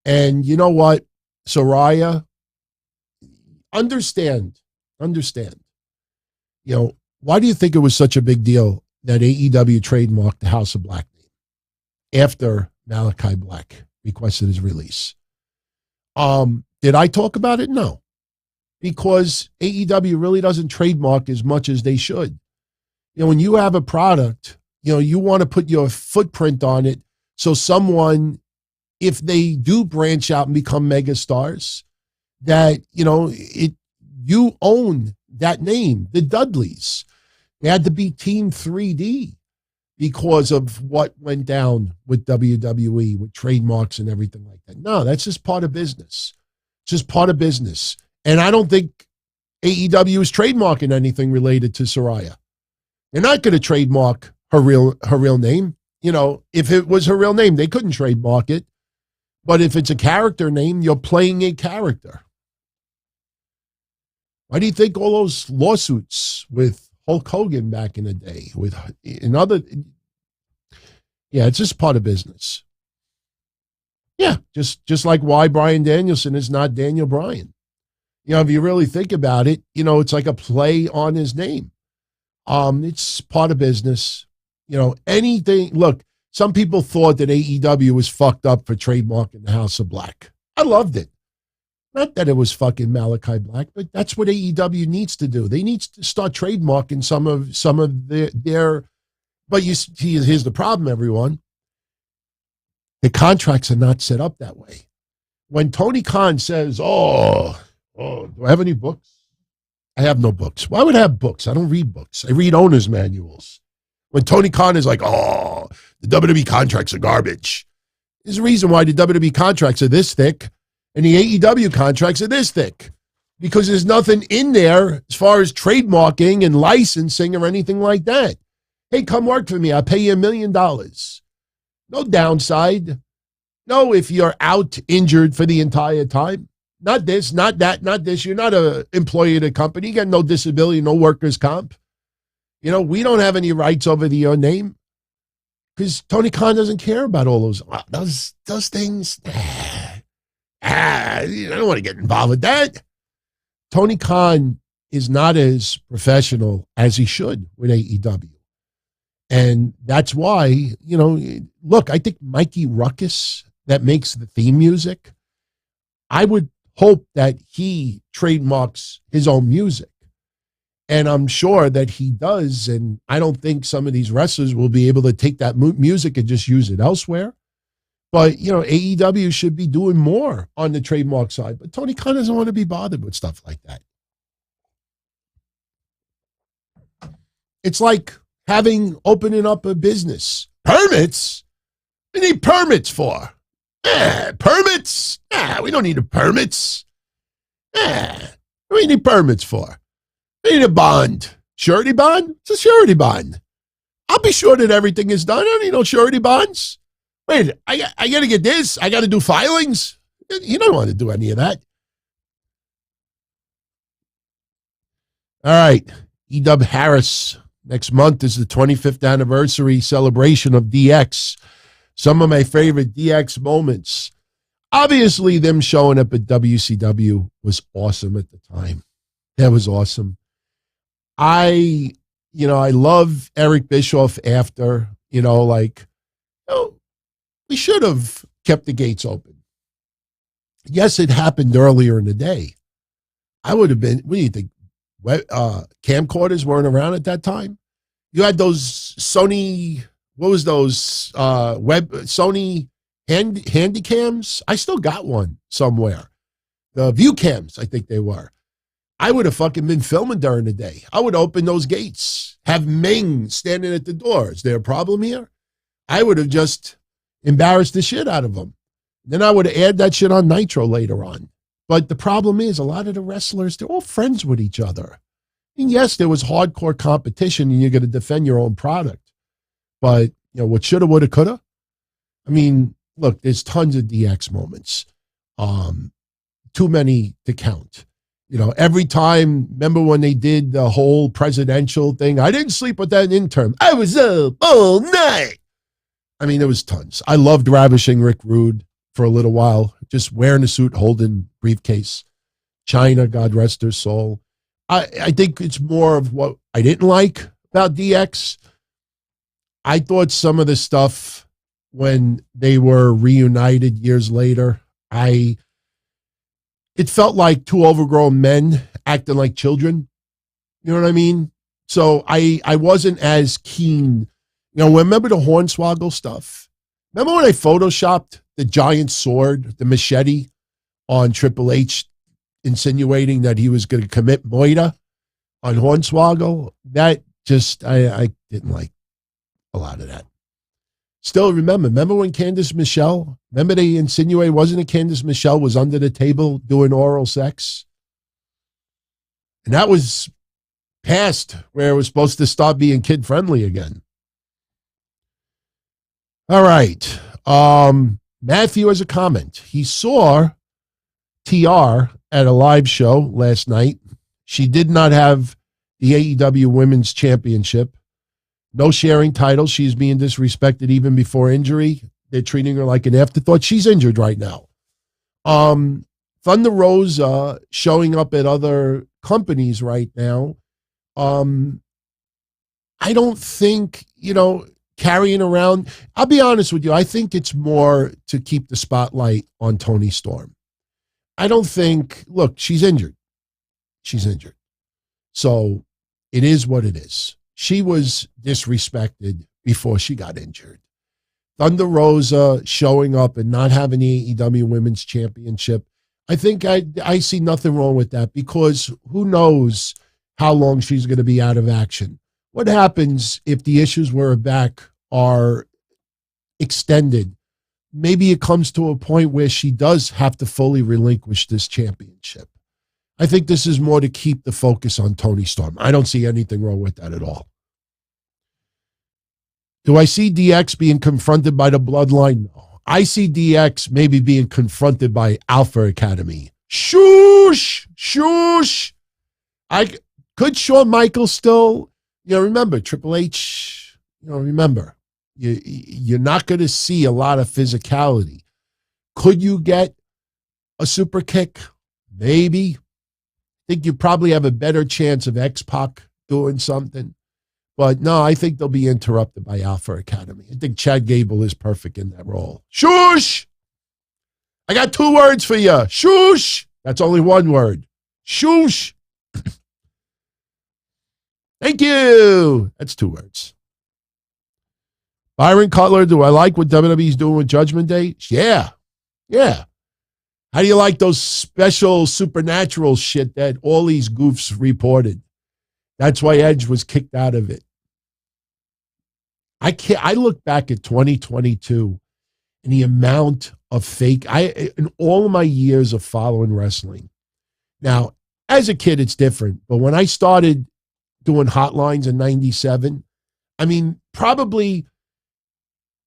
And you know what, Saraya, understand. You know, why do you think it was such a big deal that AEW trademarked the House of Black name after Malachi Black requested his release? Did I talk about it? No, because AEW really doesn't trademark as much as they should. You know, when you have a product, you know, you want to put your footprint on it so someone, if they do branch out and become mega stars, that, you know, you own that name. The Dudleys, they had to be Team 3D because of what went down with WWE, with trademarks and everything like that. No, that's just part of business. It's just part of business. And I don't think AEW is trademarking anything related to Saraya. They're not going to trademark her real name. You know, if it was her real name, they couldn't trademark it. But if it's a character name, you're playing a character. Why do you think all those lawsuits with Hulk Hogan back in the day, yeah, it's just part of business. Yeah, just like why Bryan Danielson is not Daniel Bryan. You know, if you really think about it, you know, it's like a play on his name. It's part of business. You know, anything. Look, some people thought that AEW was fucked up for trademarking the House of Black. I loved it. Not that it was fucking Malachi Black, but that's what AEW needs to do. They need to start trademarking some of their. But you see, here's the problem, everyone. The contracts are not set up that way. When Tony Khan says, "Oh, do I have any books?" I have no books. Why would I have books? I don't read books. I read owner's manuals. When Tony Khan is like, "Oh, the WWE contracts are garbage," there's a reason why the WWE contracts are this thick and the AEW contracts are this thick, because there's nothing in there as far as trademarking and licensing or anything like that. Hey, come work for me. I'll pay you $1 million. No downside. No, if you're out injured for the entire time. Not this, not that, not this. You're not an employee of the company. You got no disability, no workers' comp. You know, we don't have any rights over your name because Tony Khan doesn't care about all those things. I don't want to get involved with that. Tony Khan is not as professional as he should with AEW. And that's why, look, I think Mikey Ruckus, that makes the theme music, I would hope that he trademarks his own music. And I'm sure that he does. And I don't think some of these wrestlers will be able to take that music and just use it elsewhere. But, AEW should be doing more on the trademark side. But Tony Khan doesn't want to be bothered with stuff like that. It's like opening up a business. Permits? We need permits for. Permits? We don't need the permits. What do we need permits for? We need a bond. Surety bond? It's a surety bond. I'll be sure that everything is done. I don't need no surety bonds. Wait, I got to get this. I got to do filings. You don't want to do any of that. All right. E-Dub Harris. Next month is the 25th anniversary celebration of DX. Some of my favorite DX moments. Obviously, them showing up at WCW was awesome at the time. That was awesome. I love Eric Bischoff after, we should have kept the gates open. Yes, it happened earlier in the day. I would have been, what do you think? Camcorders weren't around at that time. You had those Sony, what was those Sony handy cams? I still got one somewhere. The view cams, I think they were. I would have fucking been filming during the day. I would open those gates, have Ming standing at the door. Is there a problem here? I would have just embarrassed the shit out of them. Then I would have aired that shit on Nitro later on. But the problem is a lot of the wrestlers, they're all friends with each other. And yes, there was hardcore competition and you're going to defend your own product. But, what shoulda, woulda, coulda? I mean, look, there's tons of DX moments. Too many to count. Every time, remember when they did the whole presidential thing? I didn't sleep with that intern. I was up all night. I mean, there was tons. I loved ravishing Rick Rude for a little while, just wearing a suit, holding briefcase. China, God rest her soul. I think it's more of what I didn't like about DX. I thought some of the stuff when they were reunited years later, it felt like two overgrown men acting like children. You know what I mean? So I wasn't as keen. Remember the Hornswoggle stuff? Remember when I photoshopped the giant sword, the machete, on Triple H, insinuating that he was going to commit moida on Hornswoggle? That just, I didn't like a lot of that. Still remember when Candice Michelle, remember they insinuated, wasn't it Candice Michelle was under the table doing oral sex? And that was past where it was supposed to start being kid-friendly again. All right. Matthew has a comment. He saw TR at a live show last night. She did not have the AEW Women's Championship. No sharing titles. She's being disrespected even before injury. They're treating her like an afterthought. She's injured right now. Thunder Rosa showing up at other companies right now. I don't think, carrying around. I'll be honest with you. I think it's more to keep the spotlight on Toni Storm. I don't think, look, she's injured. She's injured. So it is what it is. She was disrespected before she got injured. Thunder Rosa showing up and not having the AEW Women's Championship. I think I see nothing wrong with that because who knows how long she's going to be out of action. What happens if the issues with her back are extended? Maybe it comes to a point where she does have to fully relinquish this championship. I think this is more to keep the focus on Toni Storm. I don't see anything wrong with that at all. Do I see DX being confronted by the Bloodline? No. I see DX maybe being confronted by Alpha Academy. Shoosh! Shoosh! Could Shawn Michaels still, remember, Triple H, remember, you're not going to see a lot of physicality. Could you get a super kick? Maybe. I think you probably have a better chance of X-Pac doing something. But no, I think they'll be interrupted by Alpha Academy. I think Chad Gable is perfect in that role. Shoosh! I got 2 words for you. Shoosh! That's only 1 word. Shoosh! Thank you. That's 2 words. Byron Cutler, do I like what WWE's doing with Judgment Day? Yeah. Yeah. How do you like those special supernatural shit that all these goofs reported? That's why Edge was kicked out of it. I look back at 2022 and the amount of fake, in all of my years of following wrestling. Now, as a kid, it's different. But when I started doing hotlines in 97, I mean, probably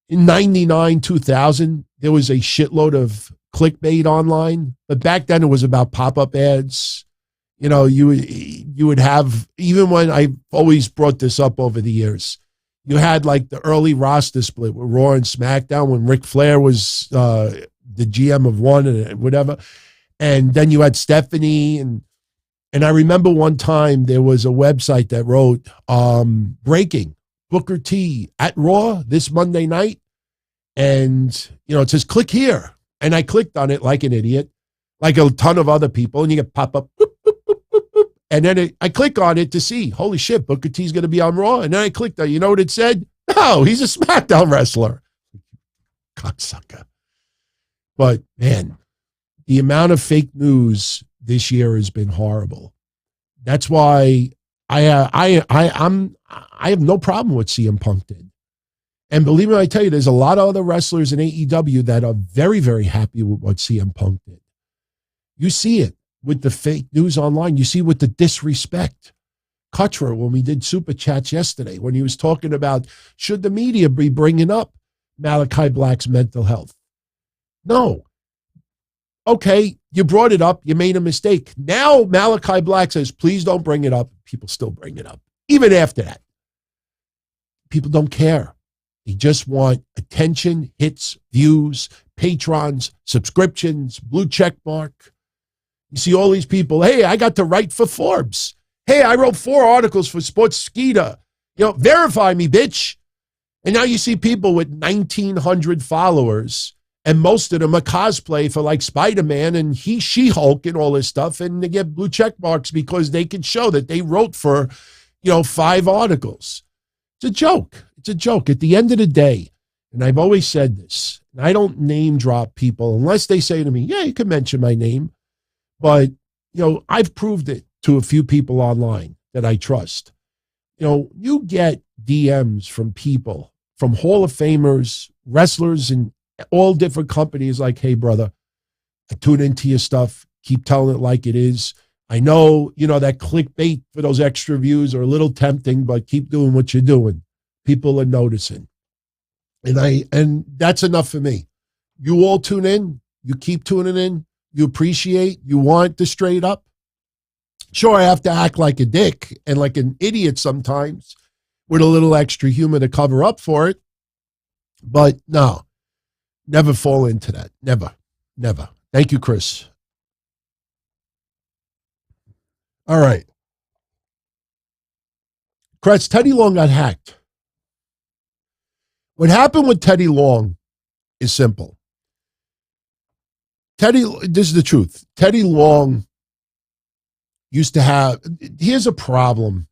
in 99, 2000, there was a shitload of clickbait online. But back then it was about pop-up ads. You know, you would have, even when I've always brought this up over the years, you had like the early roster split with Raw and SmackDown when Ric Flair was the GM of one and whatever. And then you had Stephanie. And I remember one time there was a website that wrote, breaking, Booker T at Raw this Monday night. And, you know, it says, click here. And I clicked on it like an idiot, like a ton of other people. And you get pop up. Boop, boop, boop, boop, boop. And then I click on it to see, holy shit, Booker T's going to be on Raw. And then I clicked on, you know what it said? No, he's a SmackDown wrestler. Cocksucker. But man, the amount of fake news this year has been horrible. That's why I have no problem with CM Punk did. And believe me when I tell you, there's a lot of other wrestlers in AEW that are very, very happy with what CM Punk did. You see it with the fake news online. You see it with the disrespect. Cutler, when we did Super Chats yesterday, when he was talking about, should the media be bringing up Malachi Black's mental health? No. Okay, you brought it up. You made a mistake. Now Malachi Black says, please don't bring it up. People still bring it up. Even after that. People don't care. They just want attention, hits, views, patrons, subscriptions, blue check mark. You see all these people, hey, I got to write for Forbes. Hey, I wrote 4 articles for Sportskeeda. You know, verify me, bitch. And now you see people with 1,900 followers, and most of them are cosplay for like Spider-Man and She-Hulk and all this stuff, and they get blue check marks because they can show that they wrote for, 5 articles. It's a joke. It's a joke. At the end of the day, and I've always said this, and I don't name drop people unless they say to me, yeah, you can mention my name. But, I've proved it to a few people online that I trust. You get DMs from people, from Hall of Famers, wrestlers, and all different companies like, hey, brother, I tune into your stuff. Keep telling it like it is. I know, that clickbait for those extra views are a little tempting, but keep doing what you're doing. People are noticing. And that's enough for me. You all tune in. You keep tuning in. You appreciate. You want the straight up. Sure, I have to act like a dick and like an idiot sometimes with a little extra humor to cover up for it. But no, never fall into that. Never, never. Thank you, Chris. All right. Chris, Teddy Long got hacked. What happened with Teddy Long is simple. This is the truth. Teddy Long used to have, here's a problem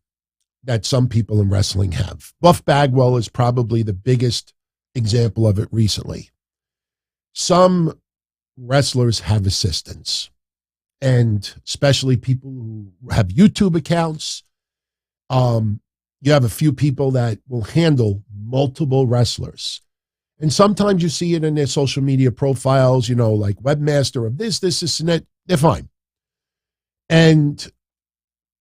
that some people in wrestling have. Buff Bagwell is probably the biggest example of it recently. Some wrestlers have assistants, and especially people who have YouTube accounts. You have a few people that will handle multiple wrestlers. And sometimes you see it in their social media profiles, like webmaster of this, and that. They're fine. And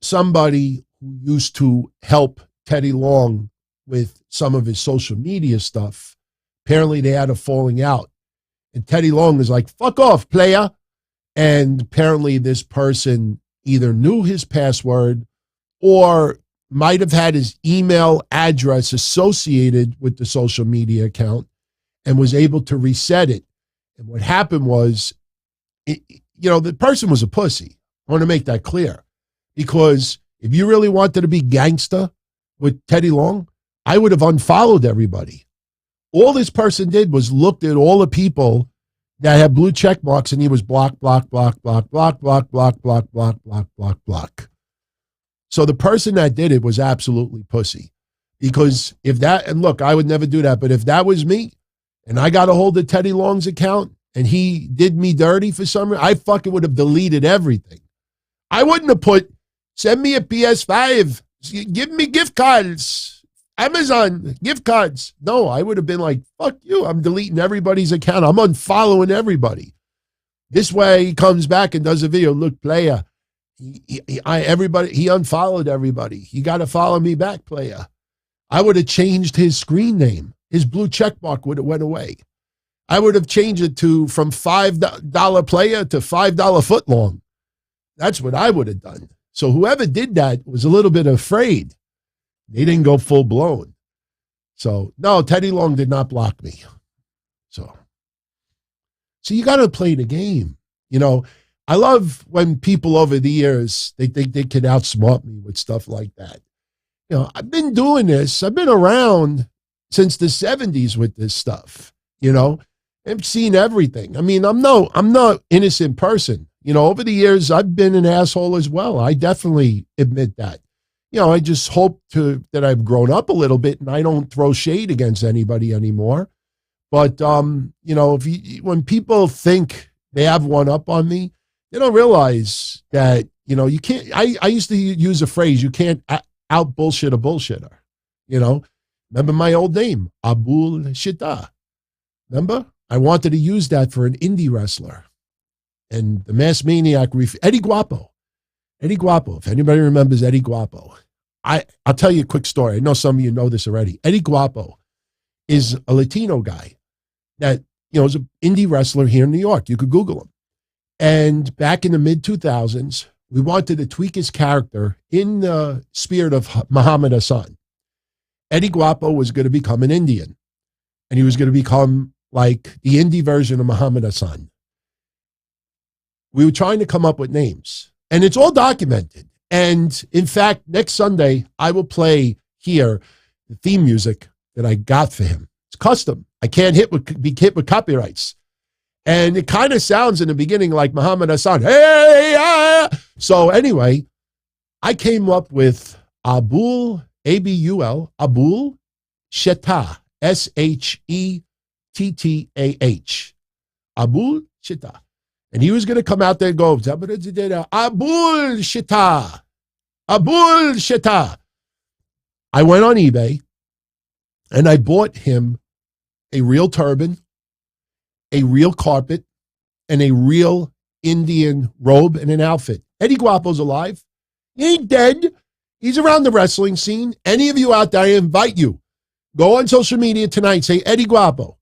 somebody who used to help Teddy Long with some of his social media stuff, apparently they had a falling out. And Teddy Long is like, fuck off, player. And apparently this person either knew his password or might have had his email address associated with the social media account and was able to reset it. And what happened was the person was a pussy. I want to make that clear. Because if you really wanted to be gangsta with Teddy Long, I would have unfollowed everybody. All this person did was looked at all the people that had blue check marks, and he was block, block, block, block, block, block, block, block, block, block, block, block. So the person that did it was absolutely pussy. Because if that, and look, I would never do that, but if that was me, and I got a hold of Teddy Long's account, and he did me dirty for some reason, I fucking would have deleted everything. I wouldn't have put, send me a PS5, give me gift cards, Amazon, gift cards. No, I would have been like, fuck you, I'm deleting everybody's account. I'm unfollowing everybody. This way he comes back and does a video, look, player, he unfollowed everybody. You got to follow me back, player. I would have changed his screen name. His blue check mark would have went away. I would have changed it from $5 player to $5 footlong. That's what I would have done. So whoever did that was a little bit afraid. They didn't go full blown. So no, Teddy Long did not block me. So you got to play the game. I love when people over the years, they think they can outsmart me with stuff like that. I've been doing this. I've been around since the 70s with this stuff. I've seen everything. I mean, I'm not innocent person. Over the years, I've been an asshole as well. I definitely admit that. I just hope that I've grown up a little bit and I don't throw shade against anybody anymore. But, when people think they have one up on me, they don't realize that, you can't, I used to use a phrase, you can't out bullshit a bullshitter. Remember my old name, Abul Shita. Remember? I wanted to use that for an indie wrestler. And the Mass Maniac, Eddie Guapo. Eddie Guapo, if anybody remembers Eddie Guapo. I'll tell you a quick story. I know some of you know this already. Eddie Guapo is a Latino guy that, is an indie wrestler here in New York. You could Google him. And back in the mid-2000s, we wanted to tweak his character in the spirit of Muhammad Hassan. Eddie Guapo was going to become an Indian. And he was going to become like the indie version of Muhammad Hassan. We were trying to come up with names. And it's all documented. And in fact, next Sunday, I will play here the theme music that I got for him. It's custom. I can't be hit with copyrights. And it kind of sounds in the beginning like Muhammad Hassan. Hey, ah. So anyway, I came up with Abul, A-B-U-L, Abul Shetah, S-H-E-T-T-A-H. Abul Shetah. And he was going to come out there and go, Abul Shetah. Abul Shetah. I went on eBay and I bought him a real turban, a real carpet, and a real Indian robe and an outfit. Eddie Guapo's alive. He ain't dead. He's around the wrestling scene. Any of you out there, I invite you. Go on social media tonight. Say, Eddie Guapo.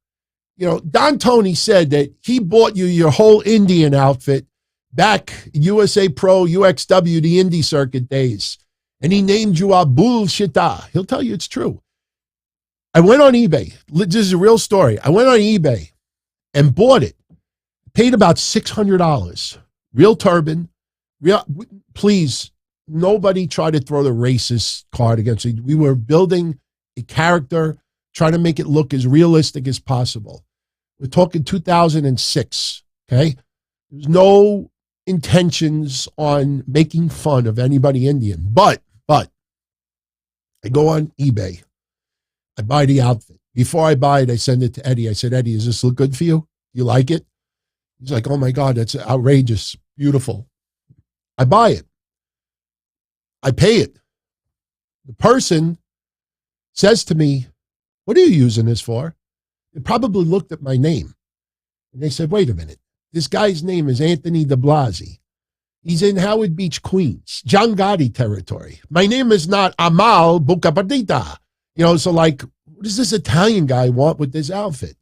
Don Tony said that he bought you your whole Indian outfit back USA Pro, UXW, the indie circuit days. And he named you Abul Shita. He'll tell you it's true. I went on eBay. This is a real story. I went on eBay and bought it. Paid about $600. Real turban. Please, nobody try to throw the racist card against it. We were building a character, trying to make it look as realistic as possible. We're talking 2006, okay? There's no intentions on making fun of anybody Indian. But, I go on eBay. I buy the outfit. Before I buy it, I send it to Eddie. I said, Eddie, does this look good for you? You like it? He's like, oh my God, that's outrageous. Beautiful. I buy it. I pay it. The person says to me, what are you using this for? They probably looked at my name. And they said, wait a minute. This guy's name is Anthony DeBlasi. He's in Howard Beach, Queens, John Gotti territory. My name is not Amal Bucapardita. So like, what does this Italian guy want with this outfit?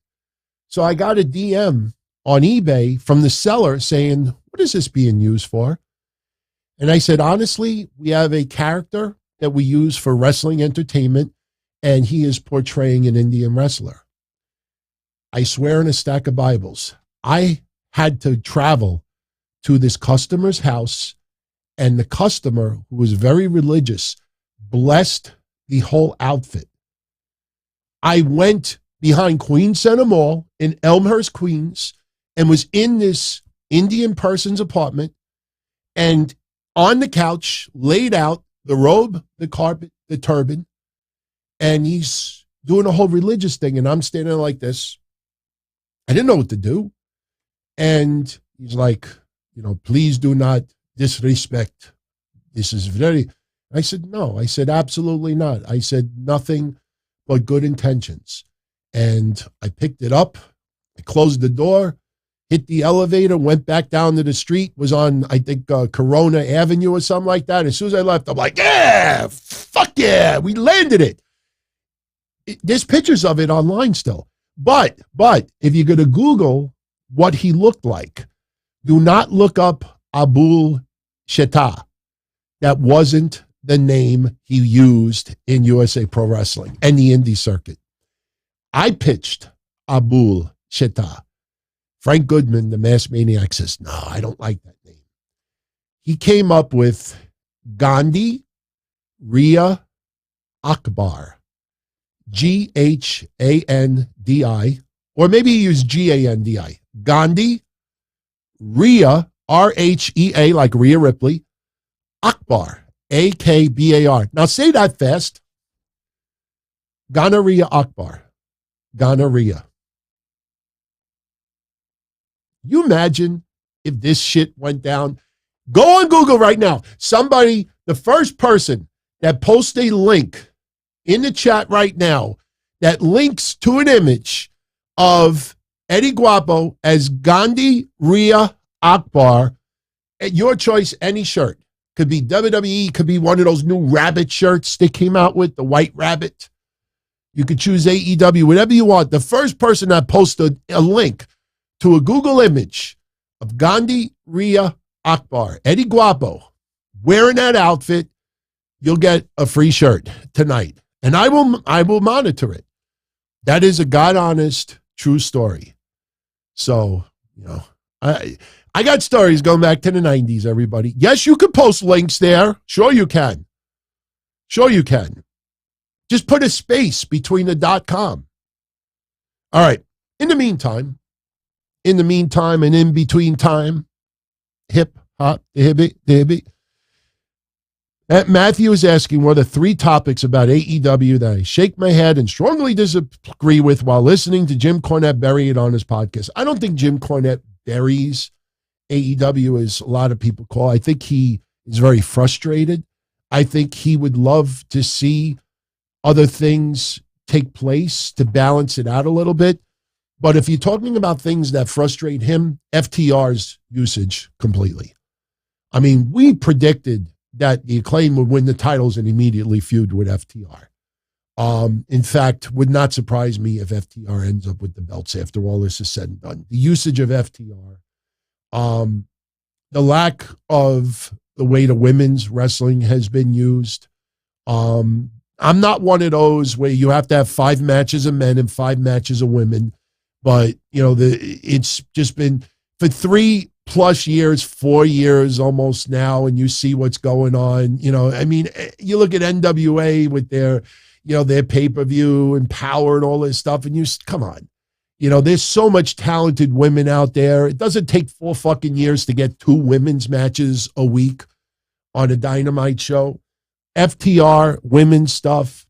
So I got a DM on eBay from the seller saying, what is this being used for? And I said, honestly, we have a character that we use for wrestling entertainment, and he is portraying an Indian wrestler. I swear in a stack of Bibles, I had to travel to this customer's house, and the customer, who was very religious, blessed the whole outfit. I went behind Queens Center Mall in Elmhurst, Queens, and was in this Indian person's apartment, and on the couch, laid out the robe, the carpet, the turban, and he's doing a whole religious thing, and I'm standing there like this. I didn't know what to do. And he's like, please do not disrespect. This is very, I said, no. I said, absolutely not. I said, nothing but good intentions. And I picked it up. I closed the door, hit the elevator, went back down to the street, was on, I think, Corona Avenue or something like that. As soon as I left, I'm like, yeah, fuck yeah, we landed it. There's pictures of it online still. But if you're going to Google what he looked like, do not look up Abul Sheta. That wasn't the name he used in USA Pro Wrestling and the indie circuit. I pitched Abul Sheta. Frank Goodman, the Masked Maniac, says, no, I don't like that name. He came up with Gandhi Rhea Akbar. G-H-A-N-D-I, or maybe he used G-A-N-D-I. Gandhi Rhea, R-H-E-A, like Rhea Ripley, Akbar, A-K-B-A-R. Now say that fast. Gonorrhea Akbar. Gonorrhea. You imagine if this shit went down? Go on Google right now. Somebody, the first person that posts a link in the chat right now that links to an image of Eddie Guapo as Gandhi Rhea Akbar, at your choice, any shirt. Could be WWE, could be one of those new rabbit shirts they came out with, the white rabbit. You could choose AEW, whatever you want. The first person that posted a link to a Google image of Gandhi Rhea Akbar, Eddie Guapo, wearing that outfit, you'll get a free shirt tonight. And I will monitor it. That is a God-honest, true story. So, I got stories going back to the 90s, everybody. Yes, you can post links there. Sure you can. Sure you can. Just put a space between the .com. All right. In the meantime, and in between time, hip, hop, hibby. Matthew is asking, what are 3 topics about AEW that I shake my head and strongly disagree with while listening to Jim Cornette bury it on his podcast? I don't think Jim Cornette buries AEW as a lot of people call. I think he is very frustrated. I think he would love to see other things take place to balance it out a little bit. But if you're talking about things that frustrate him, FTR's usage completely. I mean, we predicted that the Acclaim would win the titles and immediately feud with FTR. In fact, would not surprise me if FTR ends up with the belts after all this is said and done. The usage of FTR, the lack of the way the women's wrestling has been used. I'm not one of those where you have to have 5 matches of men and 5 matches of women, but it's just been for 3+ years, 4 years almost now, and you see what's going on. I mean, you look at NWA with their pay-per-view and Power and all this stuff, and come on. There's so much talented women out there. It doesn't take 4 fucking years to get 2 women's matches a week on a Dynamite show. FTR, women's stuff.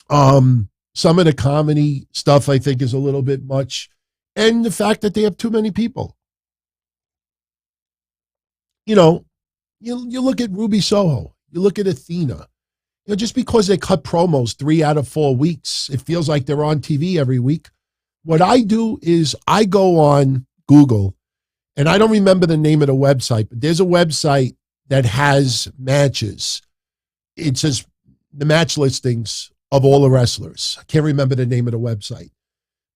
Some of the comedy stuff I think is a little bit much. And the fact that they have too many people. You look at Ruby Soho, you look at Athena, just because they cut promos 3 out of 4 weeks, it feels like they're on TV every week. What I do is I go on Google, and I don't remember the name of the website, but there's a website that has matches. It says the match listings of all the wrestlers. I can't remember the name of the website,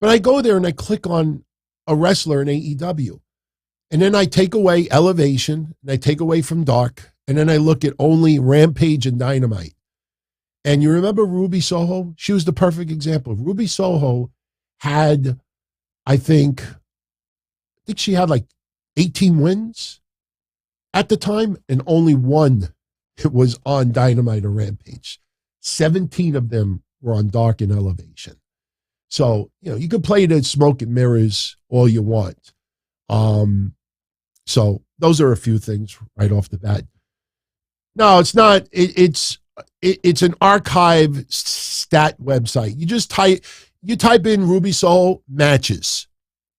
but I go there and I click on a wrestler in AEW. And then I take away Elevation, and I take away From Dark, and then I look at only Rampage and Dynamite. And you remember Ruby Soho? She was the perfect example. Ruby Soho had, I think she had like 18 wins at the time, and only one was on Dynamite or Rampage. 17 of them were on Dark and Elevation. So, you could play the smoke and mirrors all you want. So those are a few things right off the bat. No, it's not. It's an archive stat website. You type in Ruby Soul matches,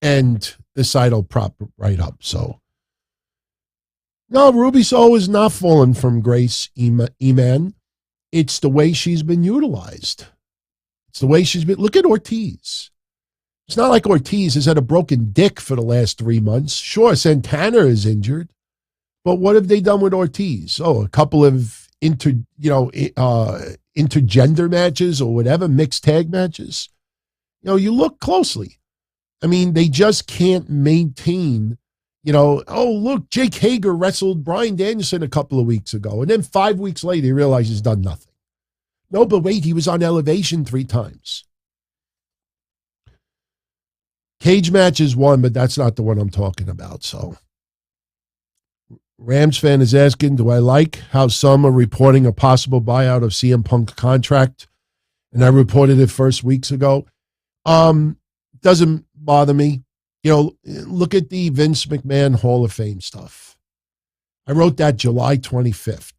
and the site will prop right up. So, no, Ruby Soul is not fallen from grace, E-Man. It's the way she's been utilized. It's the way she's been. Look at Ortiz. It's not like Ortiz has had a broken dick for the last 3 months. Sure, Santana is injured, but what have they done with Ortiz? Oh, a couple of intergender matches or whatever, mixed tag matches. You look closely. I mean, they just can't maintain, oh, look, Jake Hager wrestled Bryan Danielson a couple of weeks ago. And then 5 weeks later, he realized he's done nothing. No, but wait, he was on Elevation 3 times. Cage match is one, but that's not the one I'm talking about. So, Rams fan is asking, do I like how some are reporting a possible buyout of CM Punk's contract? And I reported it first weeks ago. Doesn't bother me. Look at the Vince McMahon Hall of Fame stuff. I wrote that July 25th,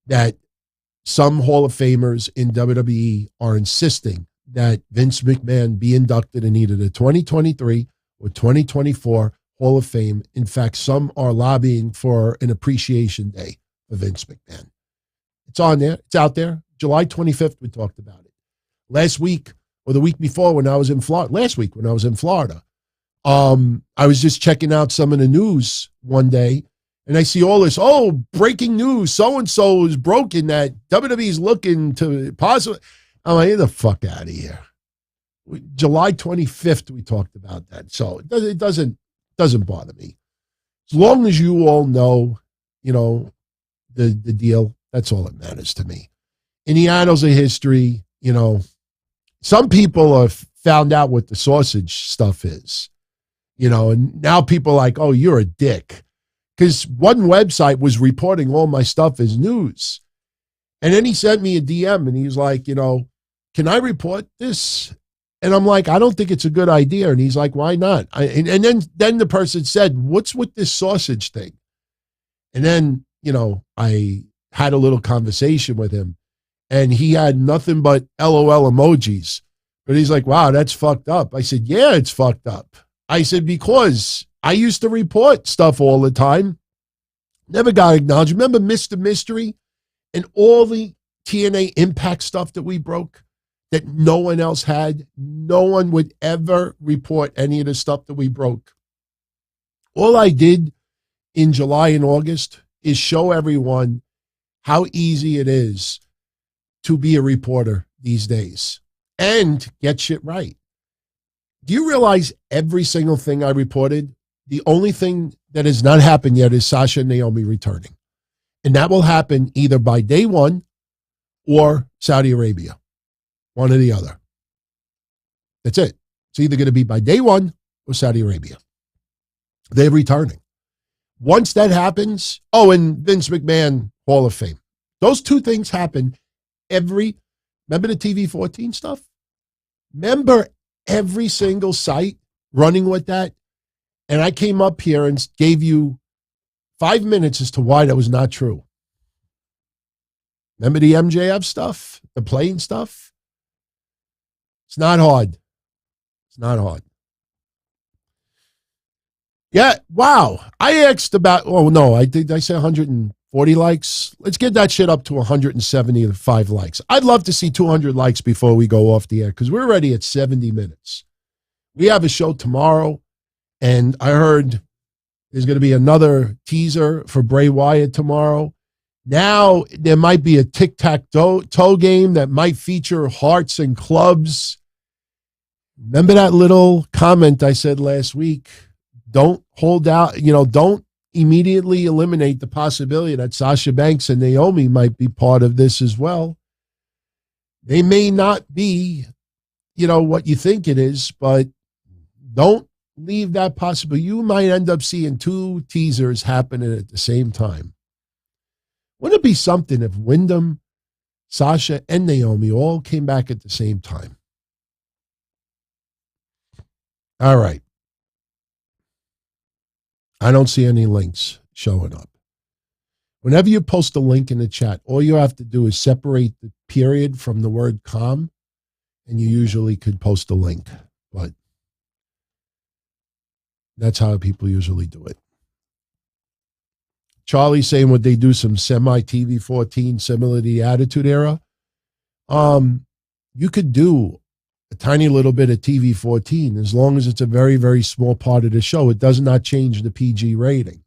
that some Hall of Famers in WWE are insisting that Vince McMahon be inducted in either the 2023 or 2024 Hall of Fame. In fact, some are lobbying for an appreciation day for Vince McMahon. It's on there. It's out there. July 25th, we talked about it. Last week or the week before when I was in Florida, last week when I was in Florida, I was just checking out some of the news one day, and I see all this, breaking news, so-and-so is broken, that WWE's looking to possibly. I'm like, get the fuck out of here. July 25th, we talked about that. So it doesn't bother me. As long as you all know, the deal, that's all that matters to me. In the annals of history, some people have found out what the sausage stuff is, and now people are like, oh, you're a dick. Because one website was reporting all my stuff as news. And then he sent me a DM and he was like, can I report this? And I'm like, I don't think it's a good idea. And he's like, why not? And then the person said, what's with this sausage thing? And then, I had a little conversation with him, and he had nothing but LOL emojis. But he's like, wow, that's fucked up. I said, yeah, it's fucked up. I said, because I used to report stuff all the time. Never got acknowledged. Remember Mr. Mystery and all the TNA Impact stuff that we broke that no one else had? No one would ever report any of the stuff that we broke. All I did in July and August is show everyone how easy it is to be a reporter these days and get shit right. Do you realize every single thing I reported, the only thing that has not happened yet is Sasha and Naomi returning. And that will happen either by day one or Saudi Arabia. One or the other. That's it. It's either going to be by day one or Saudi Arabia. They're returning. Once that happens, and Vince McMahon Hall of Fame. Those two things happen remember the TV 14 stuff? Remember every single site running with that? And I came up here and gave you 5 minutes as to why that was not true. Remember the MJF stuff? The plane stuff? It's not hard. It's not hard. Yeah, wow. I asked about, I say 140 likes. Let's get that shit up to 175 likes. I'd love to see 200 likes before we go off the air because we're already at 70 minutes. We have a show tomorrow, and I heard there's going to be another teaser for Bray Wyatt tomorrow. Now there might be a tic-tac-toe game that might feature hearts and clubs. Remember that little comment I said last week? Don't hold out, don't immediately eliminate the possibility that Sasha Banks and Naomi might be part of this as well. They may not be, what you think it is, but don't leave that possible. You might end up seeing two teasers happening at the same time. Wouldn't it be something if Wyndham, Sasha, and Naomi all came back at the same time? All right. I don't see any links showing up. Whenever you post a link in the chat, all you have to do is separate the period from the word com, and you usually could post a link. But that's how people usually do it. Charlie's saying, would they do some semi-TV 14 similar to the Attitude Era? You could do a tiny little bit of TV 14 as long as it's a very, very small part of the show. It does not change the PG rating.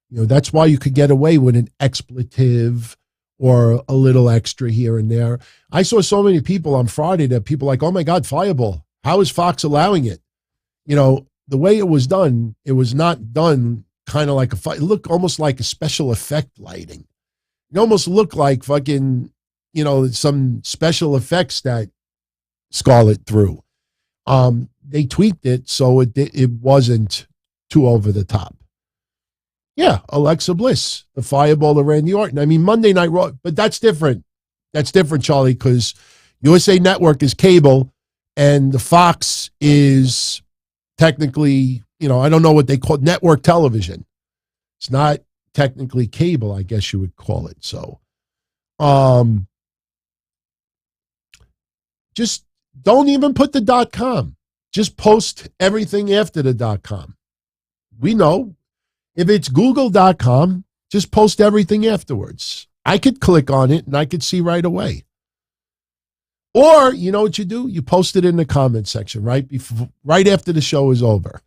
You know, that's why you could get away with an expletive or a little extra here and there. I saw so many people on Friday that people like, oh my God, Fireball. How is Fox allowing it? You know, the way it was done, it was not done kind of like it looked almost like a special effect lighting. It almost looked like fucking, you know, some special effects that Scarlett threw. They tweaked it so it wasn't too over the top. Yeah, Alexa Bliss, the Fireball of Randy Orton. I mean, Monday Night Raw, but that's different. That's different, Charlie, because USA Network is cable and the Fox is technically, you know, I don't know what they call it, network television. It's not technically cable, I guess you would call it. So, just don't even put the .com. Just post everything after the .com. We know. If it's google.com, just post everything afterwards. I could click on it and I could see right away. Or, you know what you do? You post it in the comment section right after the show is over.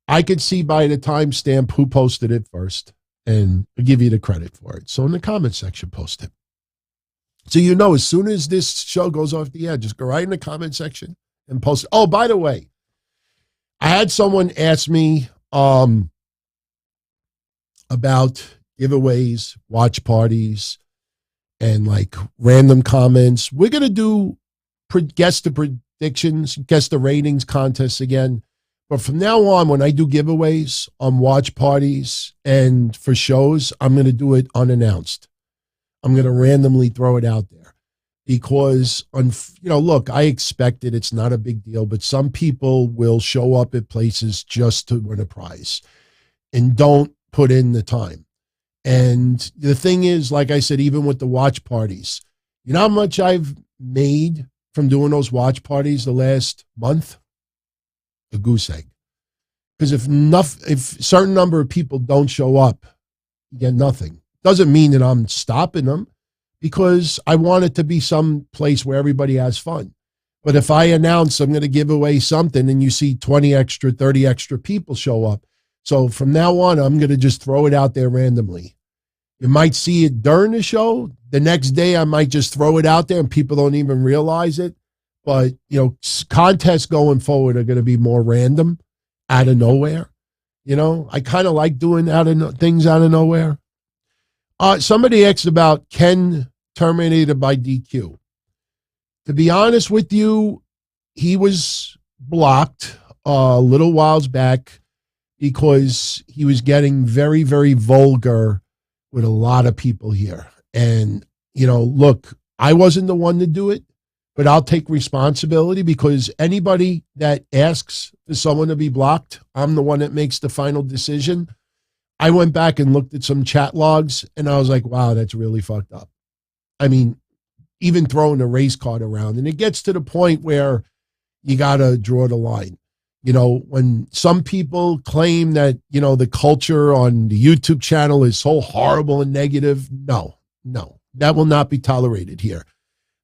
I could see by the timestamp who posted it first and I'll give you the credit for it. So in the comment section, post it. So you know, as soon as this show goes off the air, just go right in the comment section and post it. Oh, by the way, I had someone ask me about giveaways, watch parties, and like random comments. We're going to do guess the predictions, guess the ratings contests again. But from now on, when I do giveaways on watch parties and for shows, I'm going to do it unannounced. I'm going to randomly throw it out there because, look, I expect it. It's not a big deal, but some people will show up at places just to win a prize and don't put in the time. And the thing is, like I said, even with the watch parties, you know how much I've made from doing those watch parties the last month? A goose egg. Because if a certain number of people don't show up, you get nothing. Doesn't mean that I'm stopping them because I want it to be some place where everybody has fun. But if I announce I'm going to give away something and you see 20 extra, 30 extra people show up, so from now on, I'm going to just throw it out there randomly. You might see it during the show. The next day, I might just throw it out there and people don't even realize it. But, you know, contests going forward are going to be more random, out of nowhere. You know, I kind of like doing things out of nowhere. Somebody asked about Ken terminated by DQ. To be honest with you, he was blocked a little whiles back because he was getting very, very vulgar with a lot of people here. And, you know, look, I wasn't the one to do it, but I'll take responsibility because anybody that asks for someone to be blocked, I'm the one that makes the final decision. I went back and looked at some chat logs and I was like, wow, that's really fucked up. I mean, even throwing a race card around. And it gets to the point where you got to draw the line. You know, when some people claim that, you know, the culture on the YouTube channel is so horrible and negative, no, that will not be tolerated here.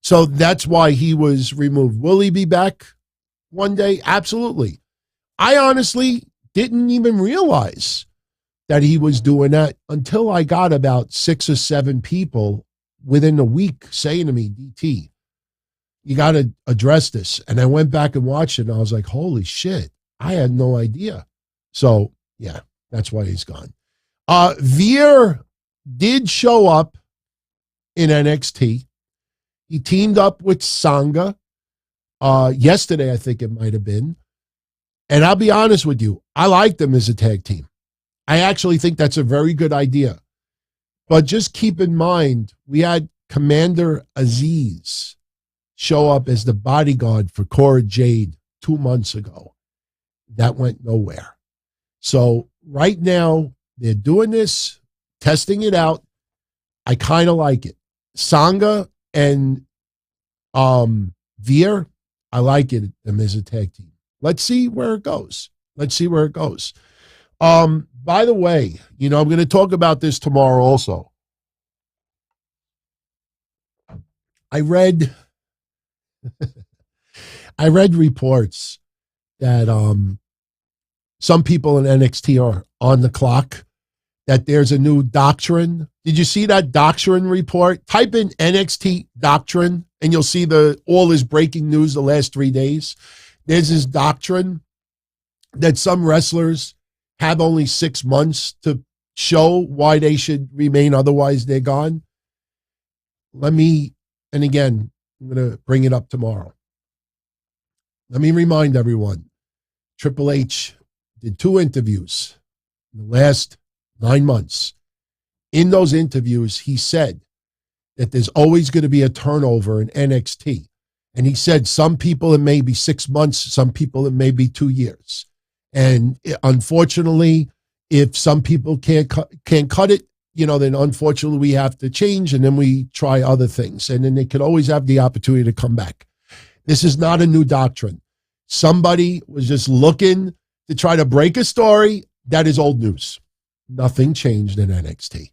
So that's why he was removed. Will he be back one day? Absolutely. I honestly didn't even realize that he was doing that until I got about 6 or 7 people within a week saying to me, DT, you got to address this. And I went back and watched it and I was like, holy shit, I had no idea. So yeah, that's why he's gone. Veer did show up in NXT. He teamed up with Sangha yesterday, I think it might have been. And I'll be honest with you, I like them as a tag team. I actually think that's a very good idea. But just keep in mind, we had Commander Aziz show up as the bodyguard for Cora Jade 2 months ago. That went nowhere. So right now, they're doing this, testing it out. I kind of like it. Sangha and Veer, I like it, them as a tag team. Let's see where it goes. By the way, I'm going to talk about this tomorrow also. I read reports that some people in NXT are on the clock, that there's a new doctrine. Did you see that doctrine report? Type in NXT doctrine and you'll see all this breaking news the last 3 days. There's this doctrine that some wrestlers have only 6 months to show why they should remain, otherwise they're gone. And again, I'm going to bring it up tomorrow. Let me remind everyone, Triple H did 2 interviews in the last 9 months. In those interviews, he said that there's always going to be a turnover in NXT. And he said some people it may be 6 months, some people it may be 2 years. And unfortunately, if some people can't cut it, then unfortunately we have to change and then we try other things. And then they could always have the opportunity to come back. This is not a new doctrine. Somebody was just looking to try to break a story. That is old news. Nothing changed in NXT.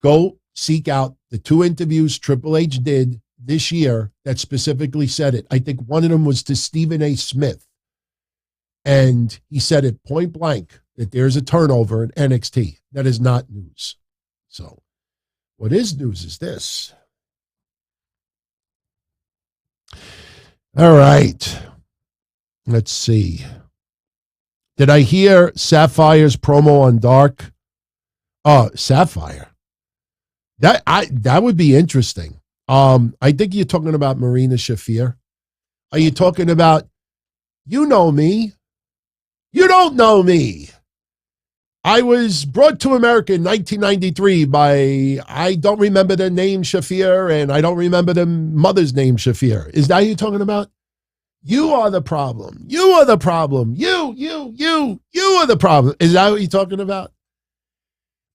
Go seek out the 2 interviews Triple H did this year that specifically said it. I think one of them was to Stephen A. Smith. And he said it point blank that there's a turnover in NXT. That is not news. So what is news is this. All right. Let's see. Did I hear Sapphire's promo on Dark? Oh, Sapphire. That would be interesting. I think you're talking about Marina Shafir. Are you talking about, you know me? You don't know me. I was brought to America in 1993 by, I don't remember the name Shafir, and I don't remember the mother's name Shafir. Is that who you're talking about? You are the problem. You are the problem. You are the problem. Is that what you're talking about?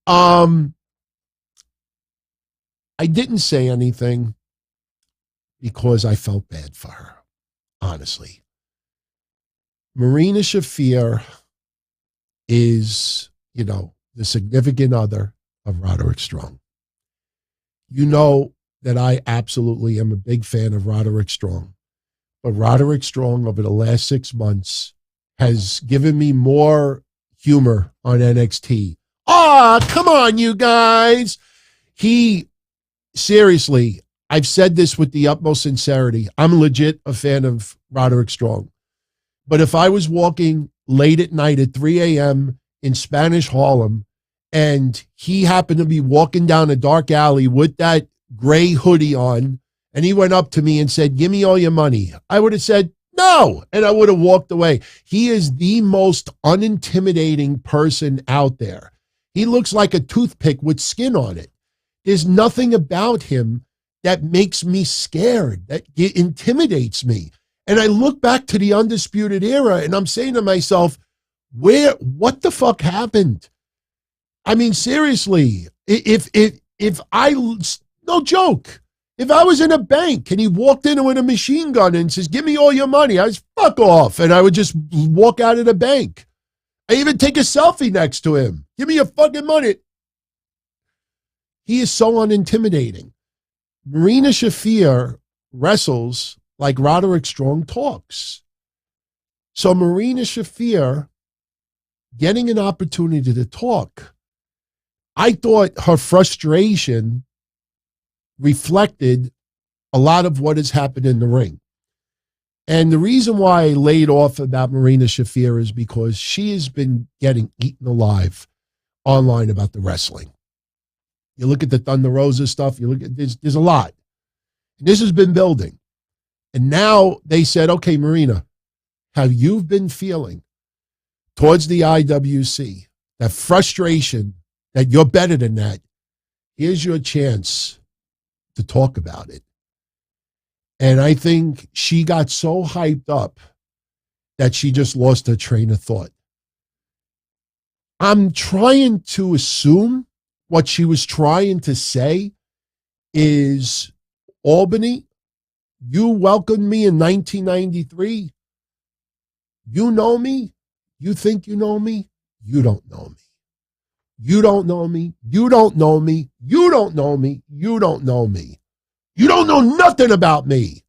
I didn't say anything because I felt bad for her, honestly. Marina Shafir is, the significant other of Roderick Strong. You know that I absolutely am a big fan of Roderick Strong. But Roderick Strong over the last 6 months has given me more humor on NXT. Come on, you guys. Seriously, I've said this with the utmost sincerity. I'm legit a fan of Roderick Strong. But if I was walking late at night at 3 a.m. in Spanish Harlem and he happened to be walking down a dark alley with that gray hoodie on, and he went up to me and said, "Give me all your money," I would have said, "No," and I would have walked away. He is the most unintimidating person out there. He looks like a toothpick with skin on it. There's nothing about him that makes me scared, that intimidates me. And I look back to the Undisputed Era and I'm saying to myself, what the fuck happened? I mean, seriously, no joke, if I was in a bank and he walked in with a machine gun and says, "Give me all your money," I was fuck off. And I would just walk out of the bank. I even take a selfie next to him. "Give me your fucking money." He is so unintimidating. Marina Shafir wrestles like Roderick Strong talks. So Marina Shafir getting an opportunity to talk, I thought her frustration reflected a lot of what has happened in the ring. And the reason why I laid off about Marina Shafir is because she has been getting eaten alive online about the wrestling. You look at the Thunder Rosa stuff, you look at there's a lot. And this has been building. And now they said, "Okay, Marina, how you've been feeling towards the IWC, that frustration that you're better than that, here's your chance to talk about it. And I think she got so hyped up that she just lost her train of thought. I'm trying to assume what she was trying to say is, Albany, you welcomed me in 1993. You know me. You think you know me. You don't know me. You don't know me. You don't know me. You don't know me. You don't know me. You don't know nothing about me.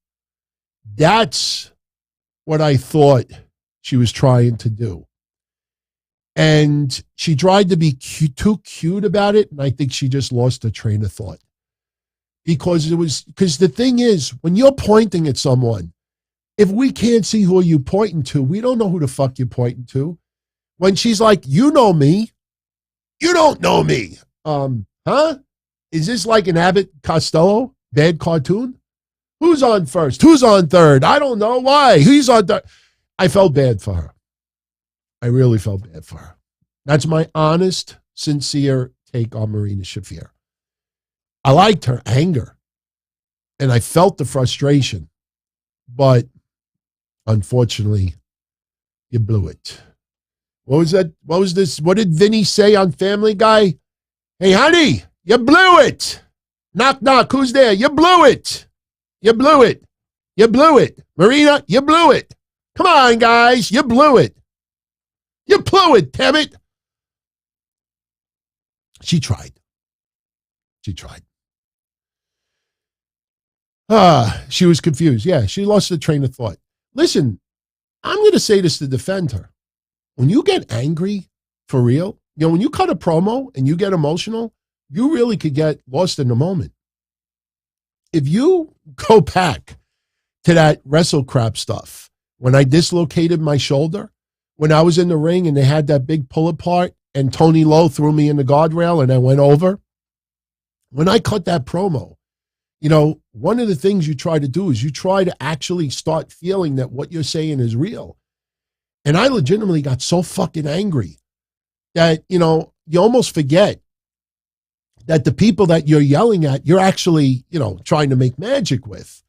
That's what I thought she was trying to do. And she tried to be too cute about it, and I think she just lost her train of thought. Because the thing is, when you're pointing at someone, if we can't see who you're pointing to, we don't know who the fuck you're pointing to. When she's like, you know me, you don't know me. Huh? Is this like an Abbott Costello bad cartoon? Who's on first? Who's on third? I don't know. Why? Who's on third? I felt bad for her. I really felt bad for her. That's my honest, sincere take on Marina Shafir. I liked her anger, and I felt the frustration, but unfortunately, you blew it. What was that? What was this? What did Vinny say on Family Guy? Hey, honey, you blew it. Knock, knock. Who's there? You blew it. You blew it. You blew it. Marina, you blew it. Come on, guys. You blew it. You blew it, damn it. She tried. She tried. She was confused. Yeah, she lost the train of thought. Listen, I'm going to say this to defend her. When you get angry, for real, when you cut a promo and you get emotional, you really could get lost in the moment. If you go back to that wrestle crap stuff, when I dislocated my shoulder, when I was in the ring and they had that big pull apart and Tony Lowe threw me in the guardrail and I went over, when I cut that promo, one of the things you try to do is you try to actually start feeling that what you're saying is real. And I legitimately got so fucking angry that, you almost forget that the people that you're yelling at, you're actually, trying to make magic with.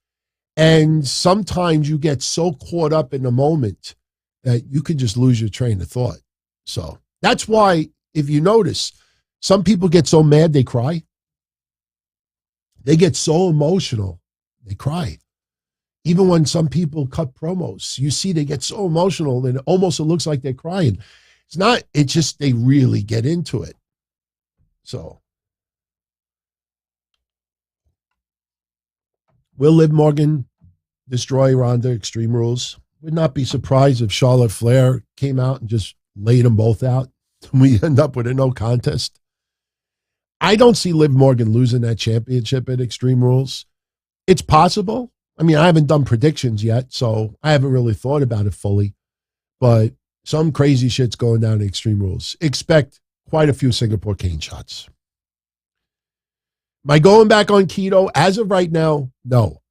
And sometimes you get so caught up in the moment that you could just lose your train of thought. So that's why, if you notice, some people get so mad they cry. They get so emotional, they cry. Even when some people cut promos, you see they get so emotional and almost it looks like they're crying. It's not, it's just they really get into it. So, will Liv Morgan destroy Ronda Extreme Rules? Would not be surprised if Charlotte Flair came out and just laid them both out and we end up with a no contest. I don't see Liv Morgan losing that championship at Extreme Rules. It's possible. I mean, I haven't done predictions yet, so I haven't really thought about it fully. But some crazy shit's going down at Extreme Rules. Expect quite a few Singapore cane shots. Am I going back on keto? As of right now, no.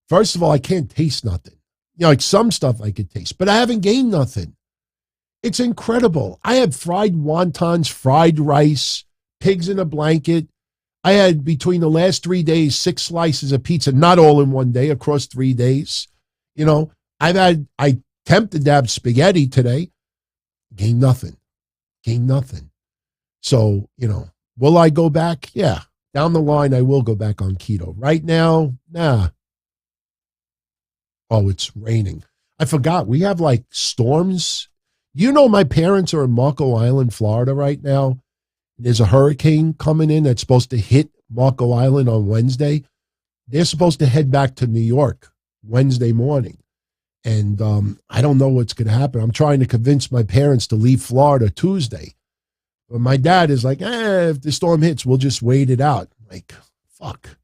First of all, I can't taste nothing. Like some stuff I could taste, but I haven't gained nothing. It's incredible. I had fried wontons, fried rice, pigs in a blanket. I had, between the last 3 days, 6 slices of pizza, not all in one day, across 3 days. I attempted to have spaghetti today. Gained nothing. So, will I go back? Yeah. Down the line, I will go back on keto. Right now, nah. Oh, it's raining. I forgot. We have like storms. My parents are in Marco Island, Florida right now. There's a hurricane coming in that's supposed to hit Marco Island on Wednesday. They're supposed to head back to New York Wednesday morning. And I don't know what's going to happen. I'm trying to convince my parents to leave Florida Tuesday. But my dad is like, if the storm hits, we'll just wait it out. Like, fuck.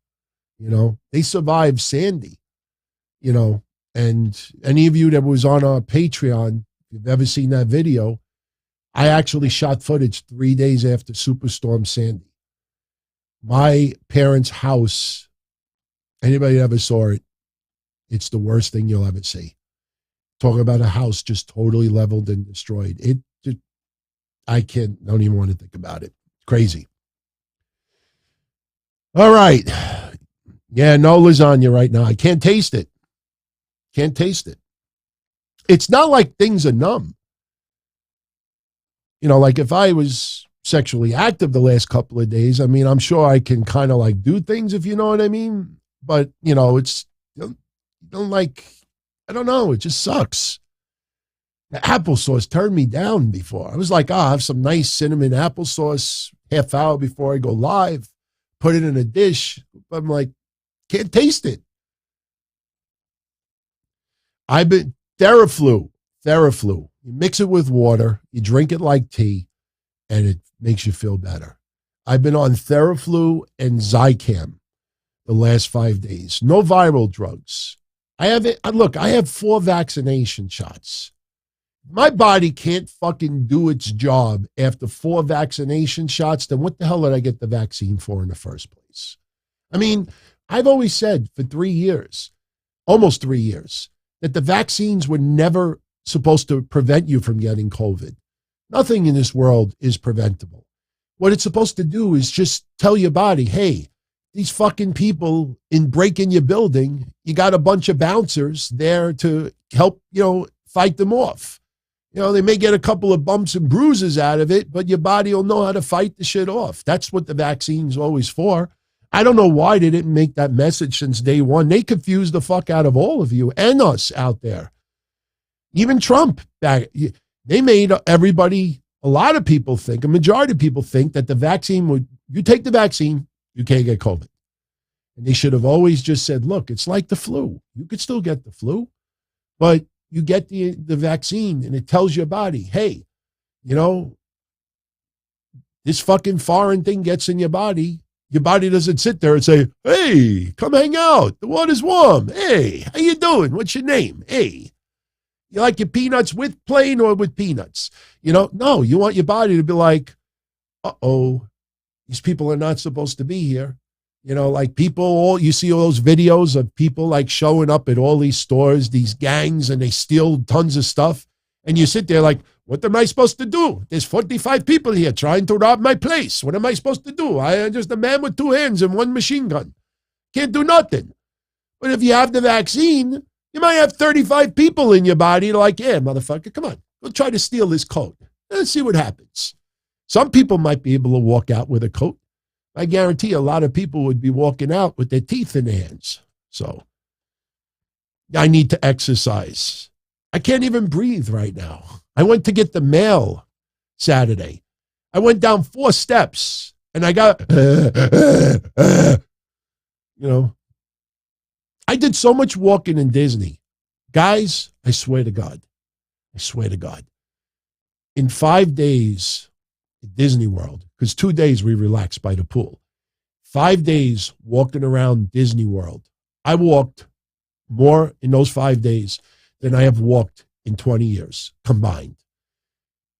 They survived Sandy. And any of you that was on our Patreon, if you've ever seen that video, I actually shot footage 3 days after Superstorm Sandy. My parents' house, anybody ever saw it, it's the worst thing you'll ever see. Talking about a house just totally leveled and destroyed. Don't even want to think about it. Crazy. All right. Yeah, no lasagna right now. I can't taste it. Can't taste it. It's not like things are numb. You know, like if I was sexually active the last couple of days, I mean, I'm sure I can kind of like do things, if you know what I mean. But, you know, it's, you don't like, I don't know, it just sucks. The applesauce turned me down before. I was like, I'll have some nice cinnamon applesauce half hour before I go live, put it in a dish. I'm like, can't taste it. I've been Theraflu. You mix it with water, you drink it like tea, and it makes you feel better. I've been on Theraflu and Zicam the last 5 days. No viral drugs. I have 4 vaccination shots. My body can't fucking do its job after 4 vaccination shots. Then what the hell did I get the vaccine for in the first place? I mean, I've always said for 3 years, almost 3 years, that the vaccines were never supposed to prevent you from getting COVID. Nothing in this world is preventable. What it's supposed to do is just tell your body, hey, these fucking people in breaking your building, you got a bunch of bouncers there to help, fight them off. They may get a couple of bumps and bruises out of it, but your body will know how to fight the shit off. That's what the vaccine's always for. I don't know why they didn't make that message since day one. They confused the fuck out of all of you and us out there. Even Trump, they made everybody, a lot of people think, a majority of people think that the vaccine you take the vaccine, you can't get COVID. And they should have always just said, look, it's like the flu. You could still get the flu, but you get the vaccine and it tells your body, hey, this fucking foreign thing gets in your body. Your body doesn't sit there and say, hey, come hang out. The water's warm. Hey, how you doing? What's your name? Hey, you like your peanuts with plain or with peanuts? No, you want your body to be like, uh-oh, these people are not supposed to be here. Like you see all those videos of people like showing up at all these stores, these gangs, and they steal tons of stuff. And you sit there like, what am I supposed to do? There's 45 people here trying to rob my place. What am I supposed to do? I am just a man with 2 hands and 1 machine gun. Can't do nothing. But if you have the vaccine, you might have 35 people in your body like, yeah, motherfucker, come on. Go try to steal this coat. Let's see what happens. Some people might be able to walk out with a coat. I guarantee a lot of people would be walking out with their teeth in their hands. So I need to exercise. I can't even breathe right now. I went to get the mail Saturday. I went down 4 steps and I got, I did so much walking in Disney. Guys, I swear to God. In 5 days at Disney World, because 2 days we relaxed by the pool. 5 days walking around Disney World. I walked more in those 5 days than I have walked in 20 years combined.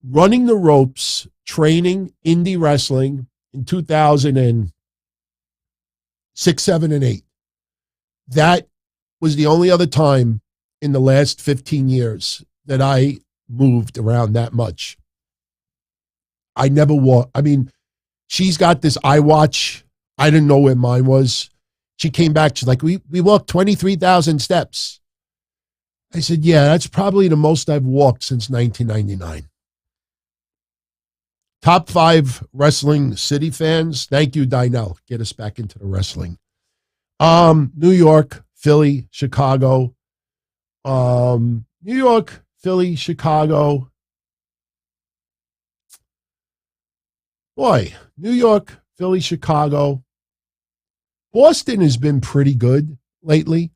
Running the ropes, training indie wrestling in 2006, 7, and 8. That was the only other time in the last 15 years that I moved around that much. I never walked. I mean, she's got this iWatch. I didn't know where mine was. She came back. She's like, we walked 23,000 steps. I said, yeah, that's probably the most I've walked since 1999. Top 5 wrestling city fans. Thank you, Dynel. Get us back into the wrestling. New York, Philly, Chicago. New York, Philly, Chicago. Boy, New York, Philly, Chicago. Boston has been pretty good lately.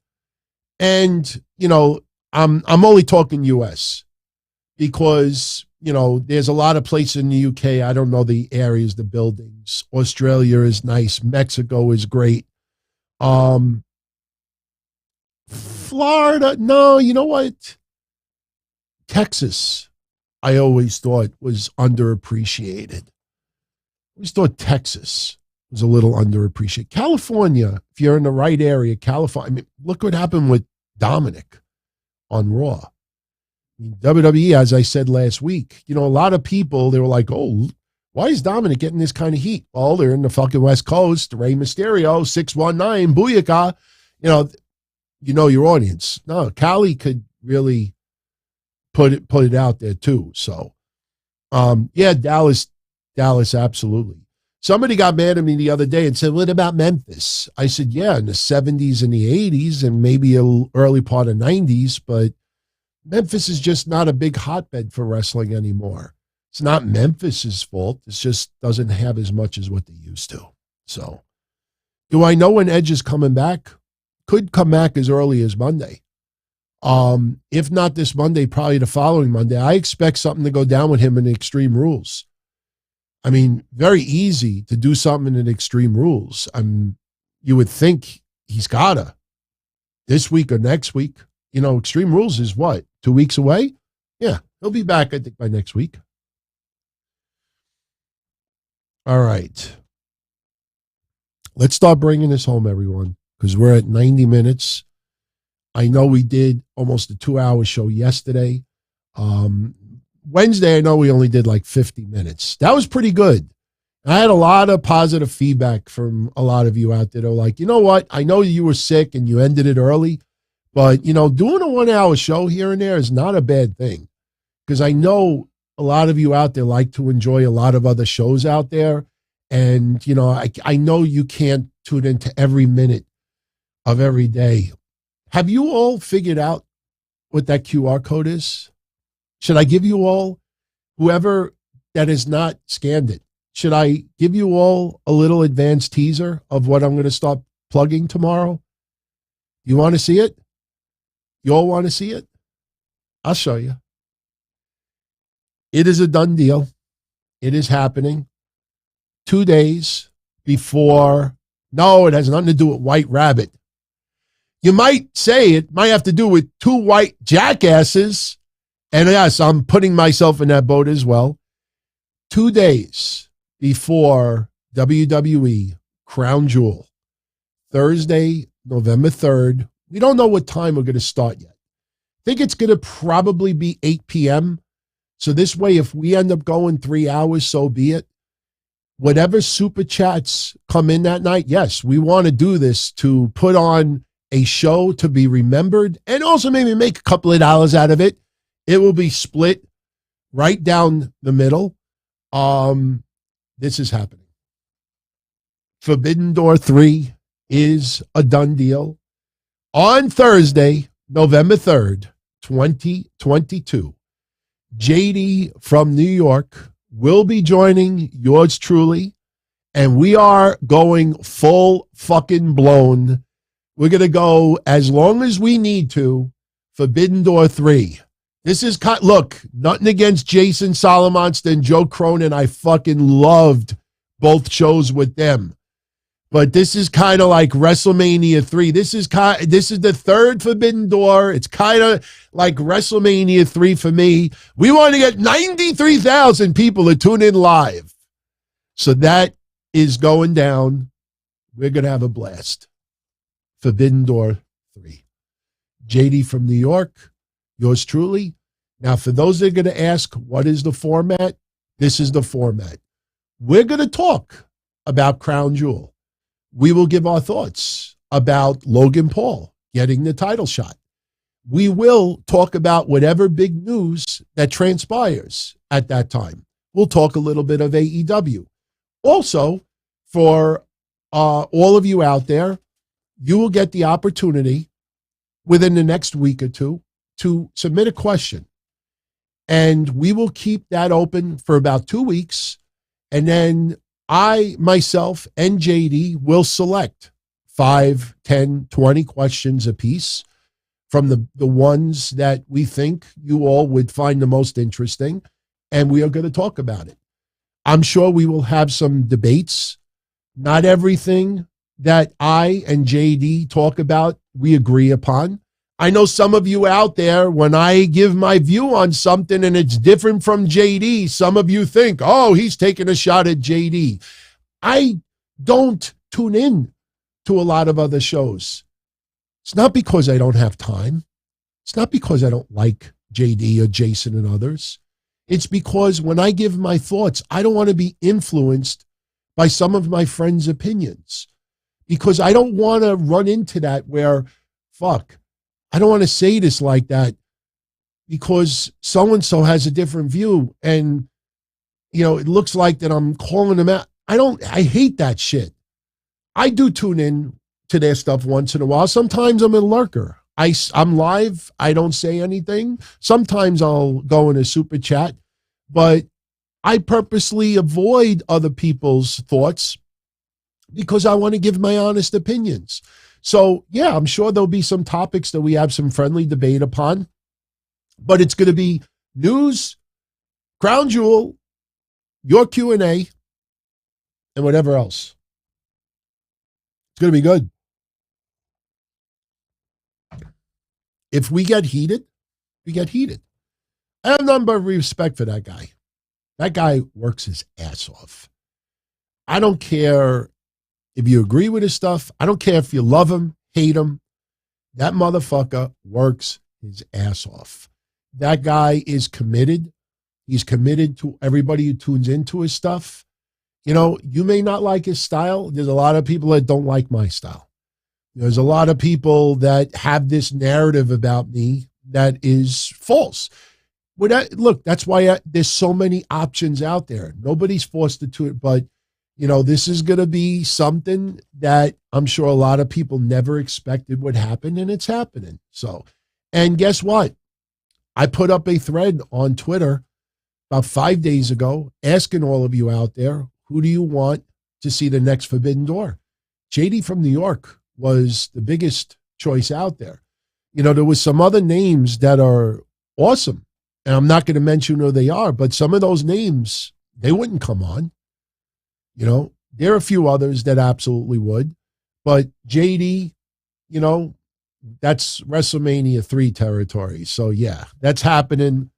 And, I'm only talking U.S. because, there's a lot of places in the U.K. I don't know the areas, the buildings. Australia is nice. Mexico is great. Florida, no, you know what? Texas, I always thought was underappreciated. I always thought Texas was a little underappreciated. California, if you're in the right area, California, I mean, look what happened with Dominic on Raw. I mean, WWE, as I said last week, a lot of people, they were like, oh, why is Dominic getting this kind of heat? Well, they're in the fucking West Coast. Rey Mysterio, 619, Booyaka. Your audience. No, Callie could really put it out there too. So, Dallas, absolutely. Somebody got mad at me the other day and said, what about Memphis? I said, yeah, in the 70s and the 80s and maybe an early part of 90s, but Memphis is just not a big hotbed for wrestling anymore. It's not Memphis's fault. It just doesn't have as much as what they used to. So, do I know when Edge is coming back? Could come back as early as Monday. If not this Monday, probably the following Monday. I expect something to go down with him in Extreme Rules. I mean, very easy to do something in Extreme Rules. You would think he's gotta this week or next week. Extreme Rules is what, 2 weeks away? Yeah, he'll be back, I think, by next week. All right. Let's start bringing this home, everyone, because we're at 90 minutes. I know we did almost a 2-hour show yesterday. Wednesday, I know we only did like 50 minutes. That was pretty good. I had a lot of positive feedback from a lot of you out there. They're like, you know what? I know you were sick and you ended it early, but, doing a 1-hour show here and there is not a bad thing, because I know a lot of you out there like to enjoy a lot of other shows out there. And, I know you can't tune into every minute of every day. Have you all figured out what that QR code is? Should I give you all, whoever that has not scanned it, should I give you all a little advanced teaser of what I'm going to start plugging tomorrow? You want to see it? You all want to see it? I'll show you. It is a done deal. It is happening 2 days before. No, it has nothing to do with White Rabbit. You might say it might have to do with 2 white jackasses. And yes, I'm putting myself in that boat as well. 2 days before WWE Crown Jewel, Thursday, November 3rd. We don't know what time we're going to start yet. I think it's going to probably be 8 p.m. So this way, if we end up going 3 hours, so be it. Whatever super chats come in that night, yes, we want to do this to put on a show to be remembered and also maybe make a couple of dollars out of it. It will be split right down the middle. This is happening. Forbidden Door 3 is a done deal. On Thursday, November 3rd, 2022, JD from New York will be joining yours truly, and we are going full fucking blown. We're going to go as long as we need to. Forbidden Door 3. This is, look, nothing against Jason Solomonster and Joe Cronin. I fucking loved both shows with them. But this is kind of like WrestleMania 3. This is the third Forbidden Door. It's kind of like WrestleMania 3 for me. We want to get 93,000 people to tune in live. So that is going down. We're going to have a blast. Forbidden Door 3. JD from New York, yours truly. Now, for those that are going to ask, what is the format? This is the format. We're going to talk about Crown Jewel. We will give our thoughts about Logan Paul getting the title shot. We will talk about whatever big news that transpires at that time. We'll talk a little bit of AEW. Also, for all of you out there, you will get the opportunity within the next week or two to submit a question. And we will keep that open for about 2 weeks. And then I, myself, and JD will select 5, 10, 20 questions apiece from the ones that we think you all would find the most interesting. And we are going to talk about it. I'm sure we will have some debates. Not everything that I and JD talk about, we agree upon. I know some of you out there, when I give my view on something and it's different from JD, some of you think, oh, he's taking a shot at JD. I don't tune in to a lot of other shows. It's not because I don't have time. It's not because I don't like JD or Jason and others. It's because when I give my thoughts, I don't want to be influenced by some of my friends' opinions, because I don't want to run into that where, I don't want to say this like that because so-and-so has a different view and, it looks like that I'm calling them out. I hate that shit. I do tune in to their stuff once in a while. Sometimes I'm a lurker. I'm live. I don't say anything. Sometimes I'll go in a super chat, but I purposely avoid other people's thoughts because I want to give my honest opinions. So, yeah, I'm sure there'll be some topics that we have some friendly debate upon, but it's going to be news, Crown Jewel, your Q&A, and whatever else. It's going to be good. If we get heated, we get heated. I have nothing but respect for that guy. That guy works his ass off. I don't care if you agree with his stuff. I don't care if you love him, hate him. That motherfucker works his ass off. That guy is committed. He's committed to everybody who tunes into his stuff. You may not like his style. There's a lot of people that don't like my style. There's a lot of people that have this narrative about me that is false. Look, that's why there's so many options out there. Nobody's forced to it, but, this is going to be something that I'm sure a lot of people never expected would happen, and it's happening. So, and guess what? I put up a thread on Twitter about 5 days ago asking all of you out there, who do you want to see the next Forbidden Door? JD from New York was the biggest choice out there. There was some other names that are awesome. And I'm not going to mention who they are, but some of those names, they wouldn't come on. There are a few others that absolutely would. But JD, that's WrestleMania 3 territory. So, yeah, that's happening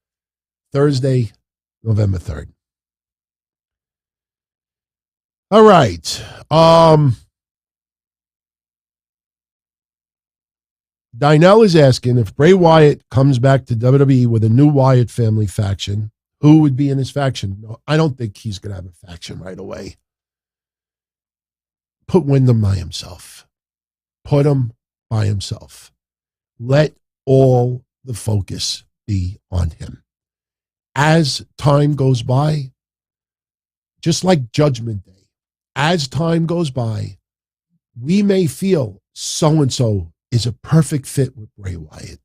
Thursday, November 3rd. All right. Dynell is asking if Bray Wyatt comes back to WWE with a new Wyatt family faction, who would be in his faction? No, I don't think he's going to have a faction right away. Put Wyndham by himself. Put him by himself. Let all the focus be on him. As time goes by, just like Judgment Day, as time goes by, we may feel so-and-so is a perfect fit with Bray Wyatt.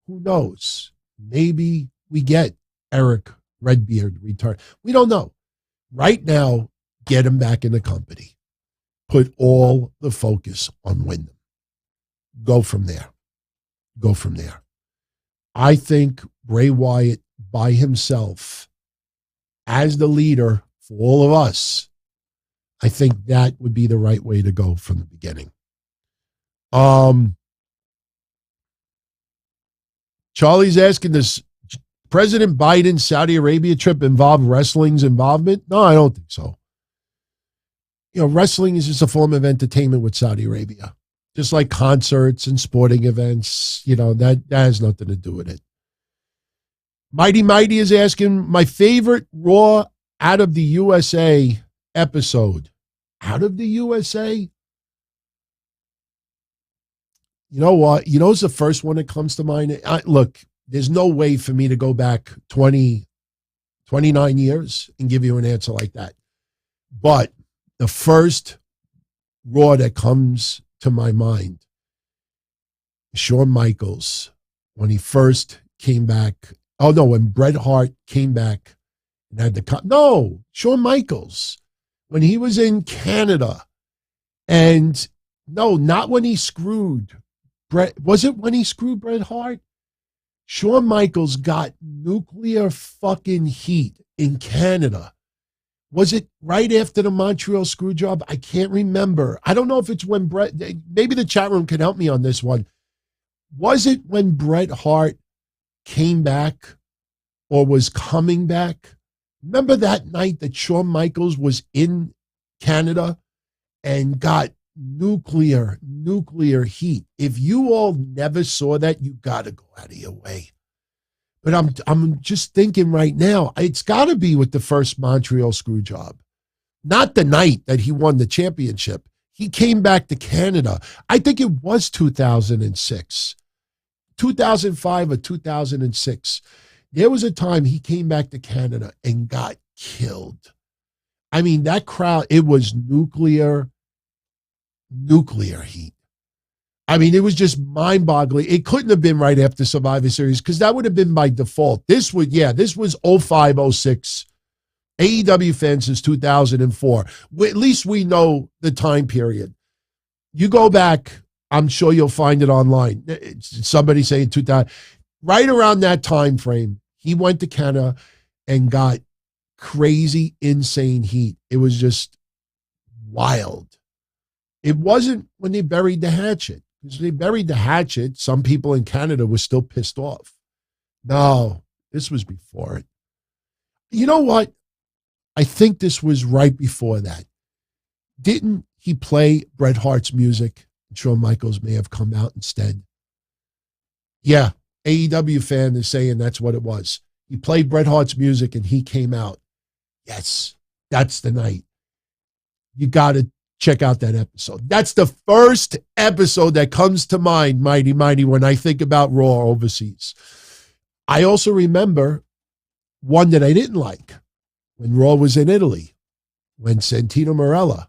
Who knows? Maybe we get Eric Redbeard return. We don't know. Right now, get him back in the company. Put all the focus on Wyndham. Go from there. Go from there. I think Bray Wyatt by himself, as the leader for all of us, I think that would be the right way to go from the beginning. Charlie's asking, does President Biden's Saudi Arabia trip involve wrestling's involvement? No, I don't think so. Wrestling is just a form of entertainment with Saudi Arabia. Just like concerts and sporting events, that has nothing to do with it. Mighty is asking, my favorite Raw out of the USA episode. Out of the USA? You know what? It's the first one that comes to mind. Look, there's no way for me to go back 29 years and give you an answer like that. But the first Raw that comes to my mind, Shawn Michaels, when he first came back. Oh, no, when Bret Hart came back and had Shawn Michaels, when he was in Canada. And no, not when he screwed Bret. Was it when he screwed Bret Hart? Shawn Michaels got nuclear fucking heat in Canada. Was it right after the Montreal screw job? I can't remember. I don't know if it's when Bret, maybe the chat room can help me on this one. Was it when Bret Hart came back or was coming back? Remember that night that Shawn Michaels was in Canada and got nuclear heat? If you all never saw that, you got to go out of your way. But I'm just thinking right now, it's got to be with the first Montreal screw job. Not the night that he won the championship. He came back to Canada. I think it was 2006, 2005 or 2006. There was a time he came back to Canada and got killed. I mean, that crowd, it was nuclear heat. I mean, it was just mind-boggling. It couldn't have been right after Survivor Series because that would have been by default. This was 05, 06. AEW fans since 2004. At least we know the time period. You go back, I'm sure you'll find it online. Somebody saying 2000. Right around that time frame, he went to Canada and got crazy, insane heat. It was just wild. It wasn't when they buried the hatchet. Because they buried the hatchet, some people in Canada were still pissed off. No, this was before it. You know what? I think this was right before that. Didn't he play Bret Hart's music? Shawn Michaels may have come out instead. Yeah, AEW fan is saying that's what it was. He played Bret Hart's music and he came out. Yes, that's the night. You got to check out that episode. That's the first episode that comes to mind, Mighty, when I think about Raw overseas. I also remember one that I didn't like when Raw was in Italy, when Santino Marella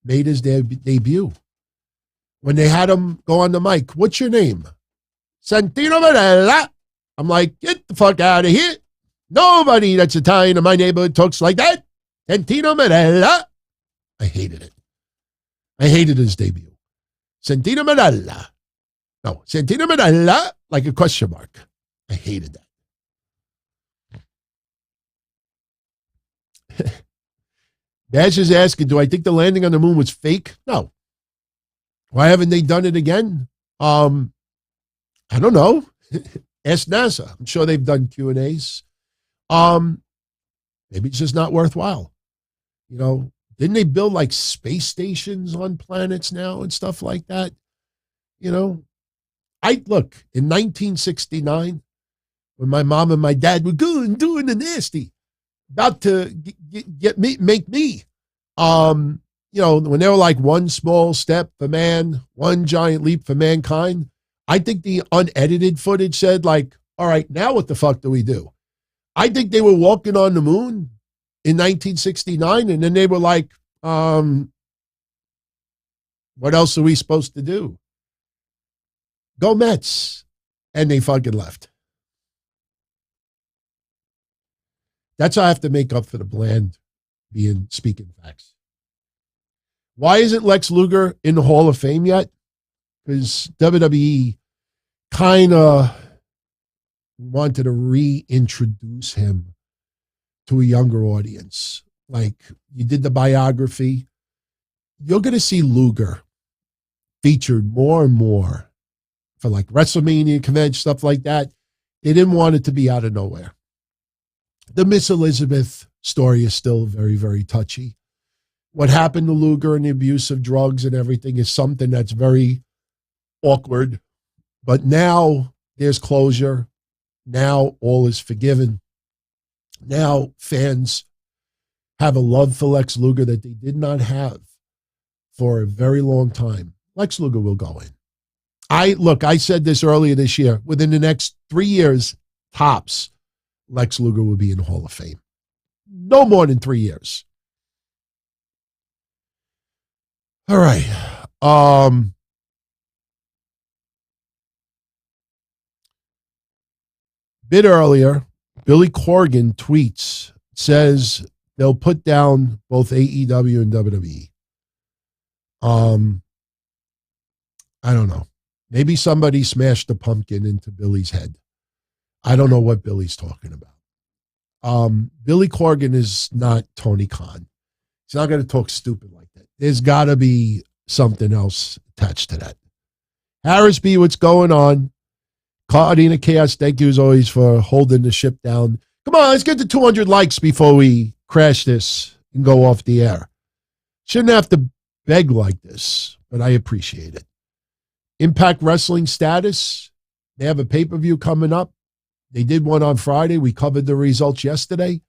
made his debut. When they had him go on the mic, what's your name? Santino Marella. I'm like, get the fuck out of here. Nobody that's Italian in my neighborhood talks like that. Santino Marella. I hated it. I hated his debut. Santino Marella. No, Santino Marella, like a question mark. I hated that. Bash is asking, do I think the landing on the moon was fake? No. Why haven't they done it again? I don't know. Ask NASA. I'm sure they've done Q&As. Maybe it's just not worthwhile. You know, didn't they build like space stations on planets now and stuff like that? You know, look, in 1969, when my mom and my dad were going doing the nasty, about to make me, you know, when they were like one small step for man, one giant leap for mankind, I think the unedited footage said like, all right, now what the fuck do we do? I think they were walking on the moon in 1969, and then they were like, what else are we supposed to do? Go Mets. And they fucking left. That's how I have to make up for the bland being speaking facts. Why isn't Lex Luger in the Hall of Fame yet? Because WWE kind of wanted to reintroduce him to a younger audience. Like, you did the biography. You're going to see Luger featured more and more for like WrestleMania convention, stuff like that. They didn't want it to be out of nowhere. The Miss Elizabeth story is still very, very touchy. What happened to Luger and the abuse of drugs and everything is something that's very awkward. But now there's closure. Now all is forgiven. Now fans have a love for Lex Luger that they did not have for a very long time. Lex Luger will go in. I said this earlier this year. Within the next 3 years, tops, Lex Luger will be in the Hall of Fame. No more than 3 years. All right. Bit earlier, Billy Corgan tweets, says they'll put down both AEW and WWE. I don't know. Maybe somebody smashed a pumpkin into Billy's head. I don't know what Billy's talking about. Billy Corgan is not Tony Khan. He's not going to talk stupid like that. There's got to be something else attached to that. Harris B, what's going on? Cardina Chaos, thank you as always for holding the ship down. Come on, let's get to 200 likes before we crash this and go off the air. Shouldn't have to beg like this, but I appreciate it. Impact Wrestling status. They have a pay-per-view coming up. They did one on Friday. We covered the results yesterday.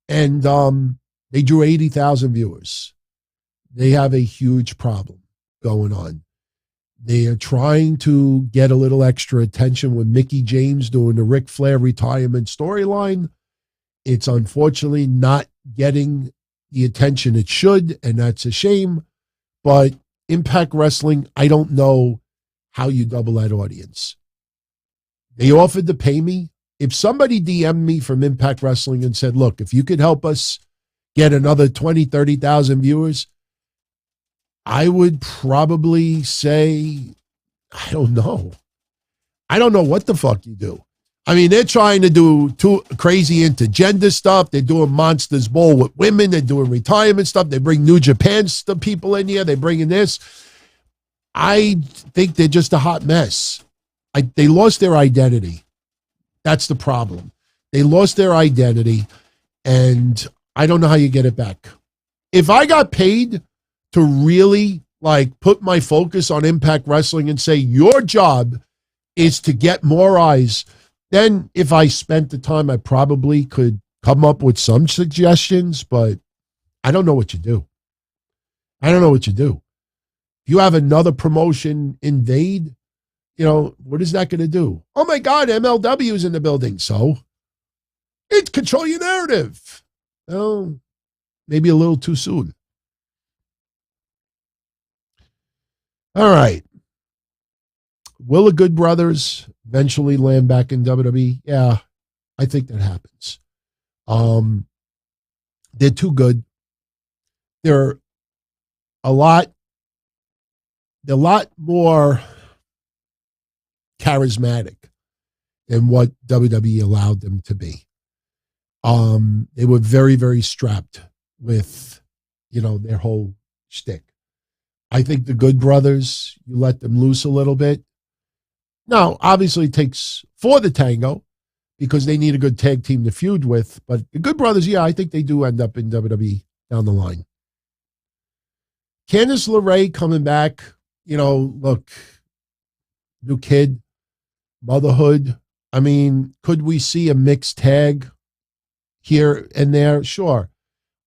And they drew 80,000 viewers. They have a huge problem going on. They are trying to get a little extra attention with Mickie James doing the Ric Flair retirement storyline. It's unfortunately not getting the attention it should, and that's a shame. But Impact Wrestling, I don't know how you double that audience. They offered to pay me. If somebody DM'd me from Impact Wrestling and said, look, if you could help us get another 20, 30,000 viewers, I would probably say, I don't know. I don't know what the fuck you do. I mean, they're trying to do too crazy intergender stuff. They're doing Monsters Ball with women. They're doing retirement stuff. They bring New Japan people in here. They bring in this. I think they're just a hot mess. They lost their identity. That's the problem. They lost their identity, and I don't know how you get it back. If I got paid to really put my focus on Impact Wrestling and say your job is to get more eyes, then if I spent the time, I probably could come up with some suggestions, but I don't know what you do. I don't know what you do. If you have another promotion invade, what is that going to do? Oh my God, MLW is in the building. So it's control your narrative. Oh, maybe a little too soon. All right. Will the Good Brothers eventually land back in WWE? Yeah, I think that happens. They're too good. They're a lot more charismatic than what WWE allowed them to be. They were very, very strapped with, their whole shtick. I think the Good Brothers, you let them loose a little bit. Now, obviously it takes for the tango because they need a good tag team to feud with. But the Good Brothers, yeah, I think they do end up in WWE down the line. Candice LeRae coming back, look, new kid, motherhood. I mean, could we see a mixed tag here and there? Sure.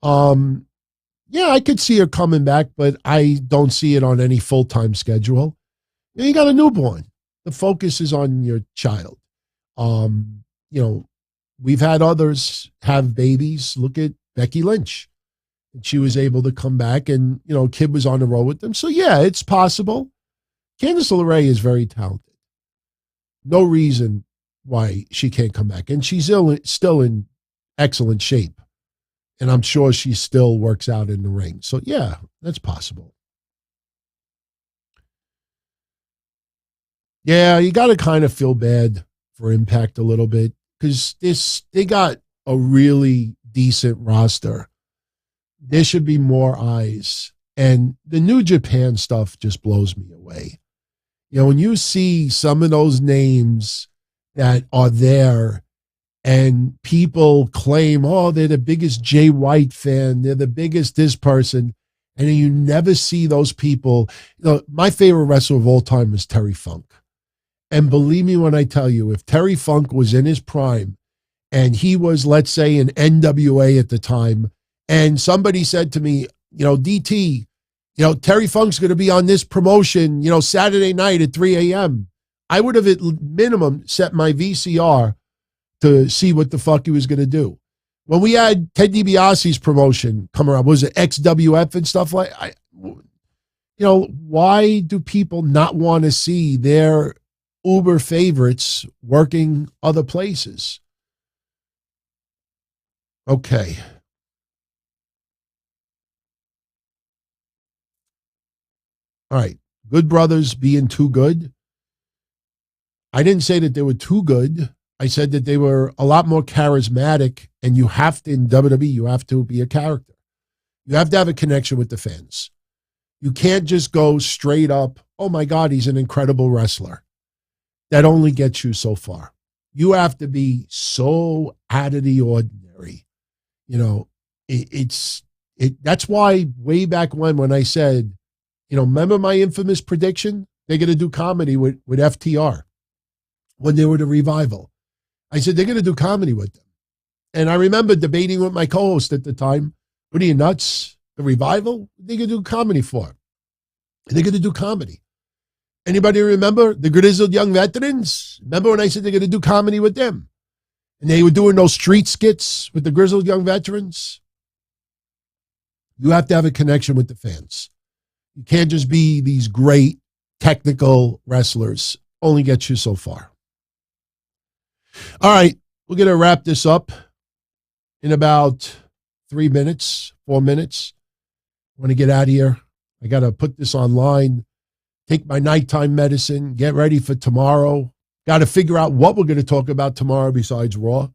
Yeah, I could see her coming back, but I don't see it on any full-time schedule. You got a newborn. The focus is on your child. We've had others have babies. Look at Becky Lynch. And she was able to come back and, kid was on the road with them. So, yeah, it's possible. Candice LeRae is very talented. No reason why she can't come back. And she's still in excellent shape. And I'm sure she still works out in the ring. So, yeah, that's possible. Yeah, you got to kind of feel bad for Impact a little bit because they got a really decent roster. There should be more eyes. And the New Japan stuff just blows me away. When you see some of those names that are there and people claim, they're the biggest Jay White fan, they're the biggest this person, and then you never see those people. My favorite wrestler of all time is Terry Funk. And believe me when I tell you, if Terry Funk was in his prime and he was, let's say, in NWA at the time, and somebody said to me, DT, Terry Funk's going to be on this promotion, Saturday night at 3 a.m., I would have at minimum set my VCR to see what the fuck he was going to do. When we had Ted DiBiase's promotion come around, was it XWF and stuff like why do people not want to see their uber favorites working other places? Okay. All right. Good Brothers being too good. I didn't say that they were too good. I said that they were a lot more charismatic, and you have to, in WWE, you have to be a character. You have to have a connection with the fans. You can't just go straight up, oh my God, he's an incredible wrestler. That only gets you so far. You have to be so out of the ordinary. That's why way back when I said, remember my infamous prediction? They're going to do comedy with FTR when they were the Revival. I said, they're going to do comedy with them. And I remember debating with my co-host at the time, what are you, nuts? The Revival? They're going to do comedy for. They're going to do comedy. Anybody remember the Grizzled Young Veterans? Remember when I said they're going to do comedy with them? And they were doing those street skits with the Grizzled Young Veterans? You have to have a connection with the fans. You can't just be these great technical wrestlers. Only gets you so far. All right, we're going to wrap this up in about 3 minutes, 4 minutes. I want to get out of here. I got to put this online, take my nighttime medicine, get ready for tomorrow. Got to figure out what we're going to talk about tomorrow besides Raw.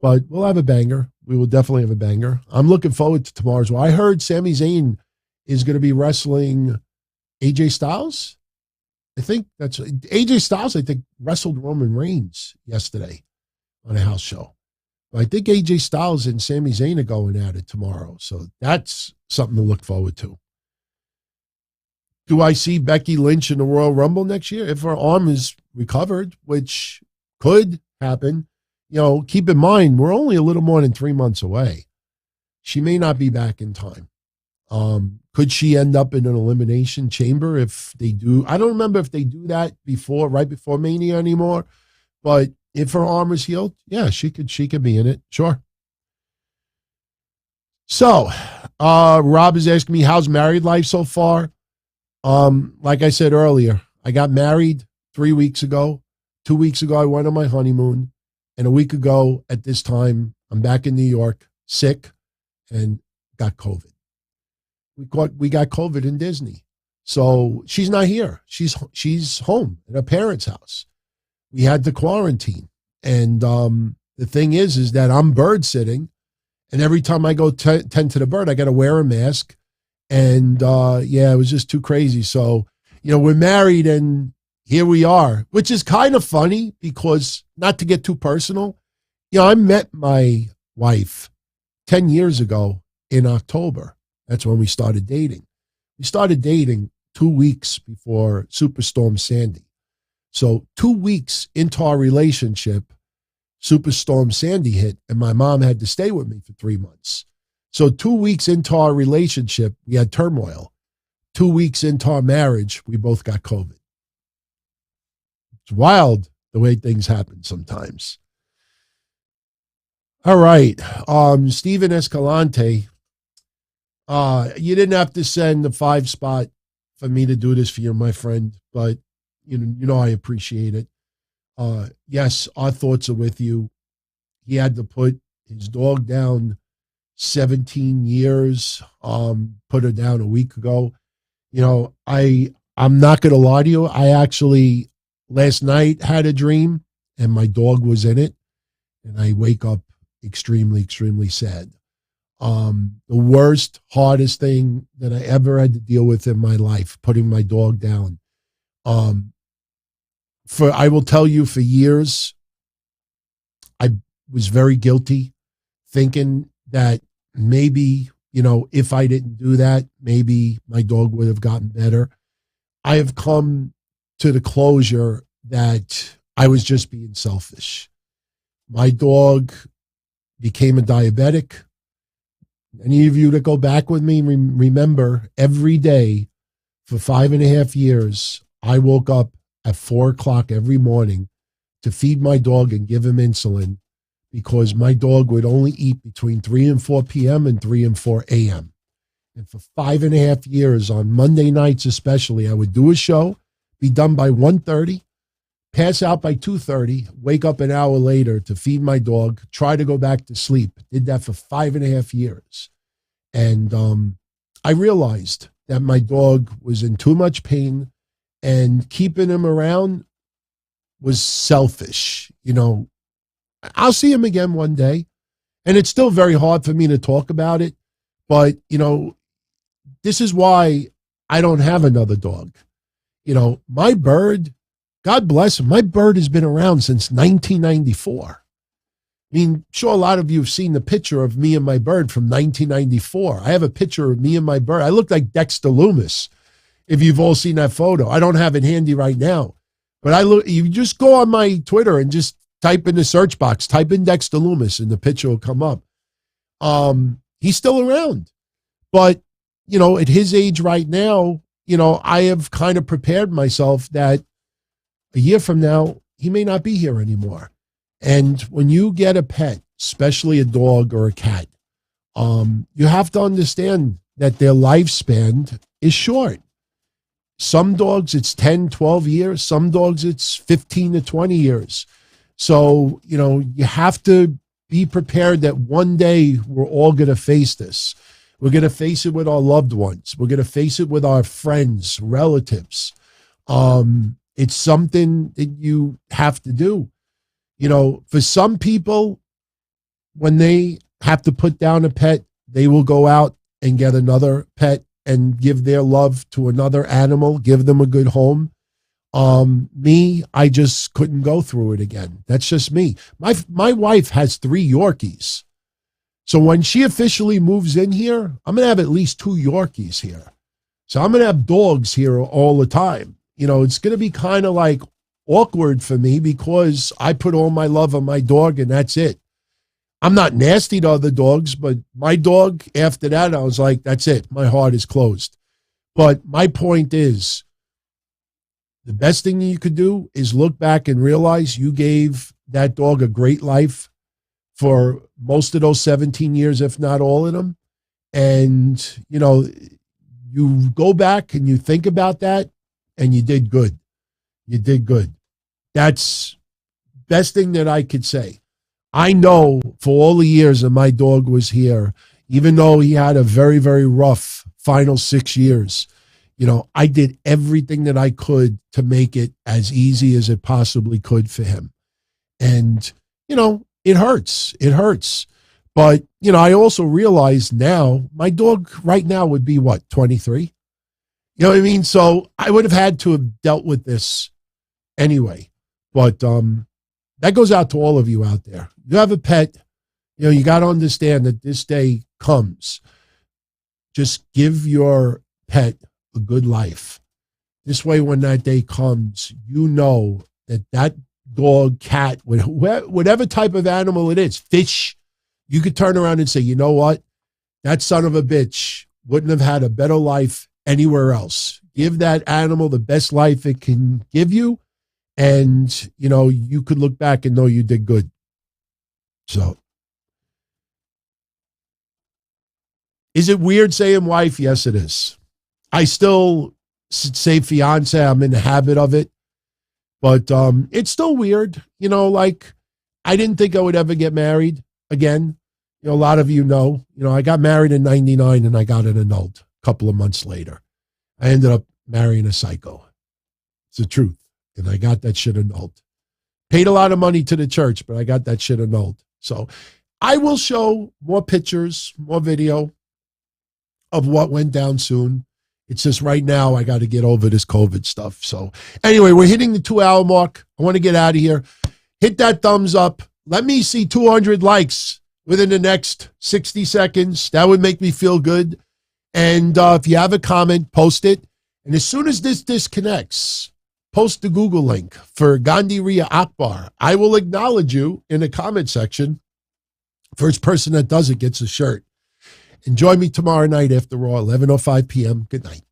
But we'll have a banger. We will definitely have a banger. I'm looking forward to tomorrow's Raw. I heard Sami Zayn is going to be wrestling AJ Styles. I think that's AJ Styles, I think, wrestled Roman Reigns yesterday on a house show. But I think AJ Styles and Sami Zayn are going at it tomorrow. So that's something to look forward to. Do I see Becky Lynch in the Royal Rumble next year? If her arm is recovered, which could happen, keep in mind, we're only a little more than 3 months away. She may not be back in time. Could she end up in an elimination chamber if they do? I don't remember if they do that right before Mania anymore, but if her arm is healed, yeah, she could be in it. Sure. So, Rob is asking me, how's married life so far? Like I said earlier, I got married 3 weeks ago. 2 weeks ago, I went on my honeymoon. And a week ago at this time, I'm back in New York, sick, and got COVID. We got COVID in Disney. So she's not here. She's home at her parents' house. We had to quarantine. And the thing is that I'm bird sitting. And every time I go tend to the bird, I got to wear a mask. And it was just too crazy. So, we're married and here we are, which is kind of funny because, not to get too personal, I met my wife 10 years ago in October. That's when we started dating. We started dating 2 weeks before Superstorm Sandy. So 2 weeks into our relationship, Superstorm Sandy hit, and my mom had to stay with me for 3 months. So 2 weeks into our relationship, we had turmoil. 2 weeks into our marriage, we both got COVID. It's wild the way things happen sometimes. All right. Steven Escalante, you didn't have to send the 5 spot for me to do this for you, my friend, but I appreciate it. Yes, our thoughts are with you. He had to put his dog down 17 years, put her down a week ago. I'm not going to lie to you. I actually last night had a dream and my dog was in it, and I wake up extremely, extremely sad. The worst, hardest thing that I ever had to deal with in my life, putting my dog down. I will tell you, for years, I was very guilty, thinking that maybe, if I didn't do that, maybe my dog would have gotten better. I have come to the closure that I was just being selfish. My dog became a diabetic. Any of you that go back with me remember every day for 5.5 years, I woke up at 4 o'clock every morning to feed my dog and give him insulin, because my dog would only eat between 3 and 4 p.m. and 3 and 4 a.m. And for 5.5 years, on Monday nights especially, I would do a show, be done by 1:30, pass out by 2:30, wake up an hour later to feed my dog, try to go back to sleep. Did that for 5.5 years. And I realized that my dog was in too much pain, and keeping him around was selfish. I'll see him again one day, and it's still very hard for me to talk about it. But, this is why I don't have another dog. My bird, God bless him, my bird has been around since 1994. I mean, sure, a lot of you have seen the picture of me and my bird from 1994. I have a picture of me and my bird. I look like Dexter Loomis, if you've all seen that photo. I don't have it handy right now. But you just go on my Twitter and just type in the search box, type in Dexter Loomis, and the picture will come up. He's still around. But, at his age right now, I have kind of prepared myself that a year from now, he may not be here anymore. And when you get a pet, especially a dog or a cat, you have to understand that their lifespan is short. Some dogs, it's 10, 12 years. Some dogs, it's 15 to 20 years. So, you have to be prepared that one day we're all going to face this. We're going to face it with our loved ones. We're going to face it with our friends, relatives. It's something that you have to do. For some people, when they have to put down a pet, they will go out and get another pet and give their love to another animal, give them a good home. Me, I just couldn't go through it again. That's just me. My wife has 3 Yorkies. So when she officially moves in here, I'm going to have at least 2 Yorkies here. So I'm going to have dogs here all the time. It's going to be kind of like awkward for me because I put all my love on my dog and that's it. I'm not nasty to other dogs, but my dog, after that, I was like, that's it. My heart is closed. But my point is, the best thing you could do is look back and realize you gave that dog a great life for most of those 17 years, if not all of them. And, you go back and you think about that and you did good. You did good. That's best thing that I could say. I know for all the years that my dog was here, even though he had a very, very rough final 6 years, I did everything that I could to make it as easy as it possibly could for him. And, it hurts. It hurts. But, I also realize now my dog right now would be 23? You know what I mean? So I would have had to have dealt with this anyway. But that goes out to all of you out there. You have a pet, you got to understand that this day comes. Just give your pet a good life. This way, when that day comes, that dog, cat, whatever type of animal it is, fish, you could turn around and say, you know what? That son of a bitch wouldn't have had a better life anywhere else. Give that animal the best life it can give you. And, you could look back and know you did good. So, is it weird saying wife? Yes, it is. I still say fiance. I'm in the habit of it. But it's still weird. I didn't think I would ever get married again. A lot of you know, I got married in 99 and I got it annulled a couple of months later. I ended up marrying a psycho. It's the truth. And I got that shit annulled. Paid a lot of money to the church, but I got that shit annulled. So I will show more pictures, more video of what went down soon. It's just right now I got to get over this COVID stuff. So anyway, we're hitting the 2-hour mark. I want to get out of here. Hit that thumbs up. Let me see 200 likes within the next 60 seconds. That would make me feel good. And if you have a comment, post it. And as soon as this disconnects, post the Google link for Gandhi Ria Akbar. I will acknowledge you in the comment section. First person that does it gets a shirt. And join me tomorrow night after Raw, 11:05 p.m. Good night.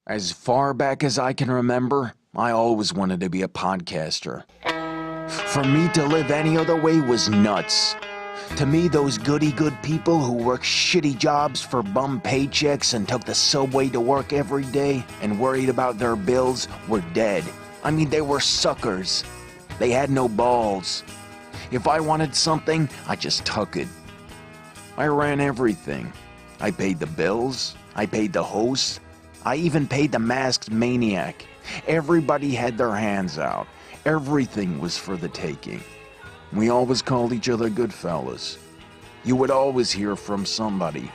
As far back as I can remember, I always wanted to be a podcaster. For me to live any other way was nuts. To me, those goody-good people who worked shitty jobs for bum paychecks and took the subway to work every day and worried about their bills were dead. I mean, they were suckers. They had no balls. If I wanted something, I just took it. I ran everything. I paid the bills. I paid the host. I even paid the masked maniac. Everybody had their hands out. Everything was for the taking. We always called each other good fellas. You would always hear from somebody.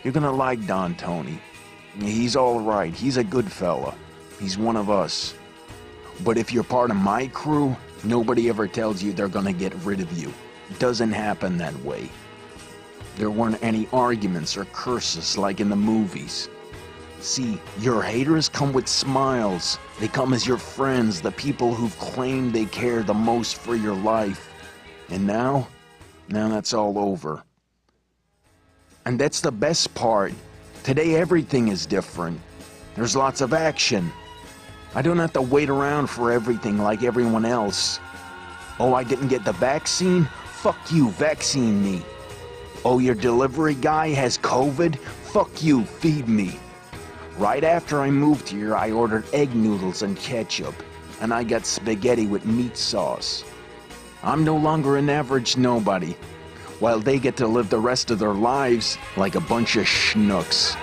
You're gonna like Don Tony. He's all right. He's a good fella. He's one of us. But if you're part of my crew, nobody ever tells you they're gonna get rid of you. It doesn't happen that way. There weren't any arguments or curses like in the movies. See, your haters come with smiles. They come as your friends, the people who've claimed they care the most for your life. And now that's all over. And that's the best part. Today everything is different. There's lots of action. I don't have to wait around for everything like everyone else. Oh, I didn't get the vaccine? Fuck you, vaccine me. Oh, your delivery guy has COVID? Fuck you, feed me. Right after I moved here, I ordered egg noodles and ketchup, and I got spaghetti with meat sauce. I'm no longer an average nobody, while they get to live the rest of their lives like a bunch of schnooks.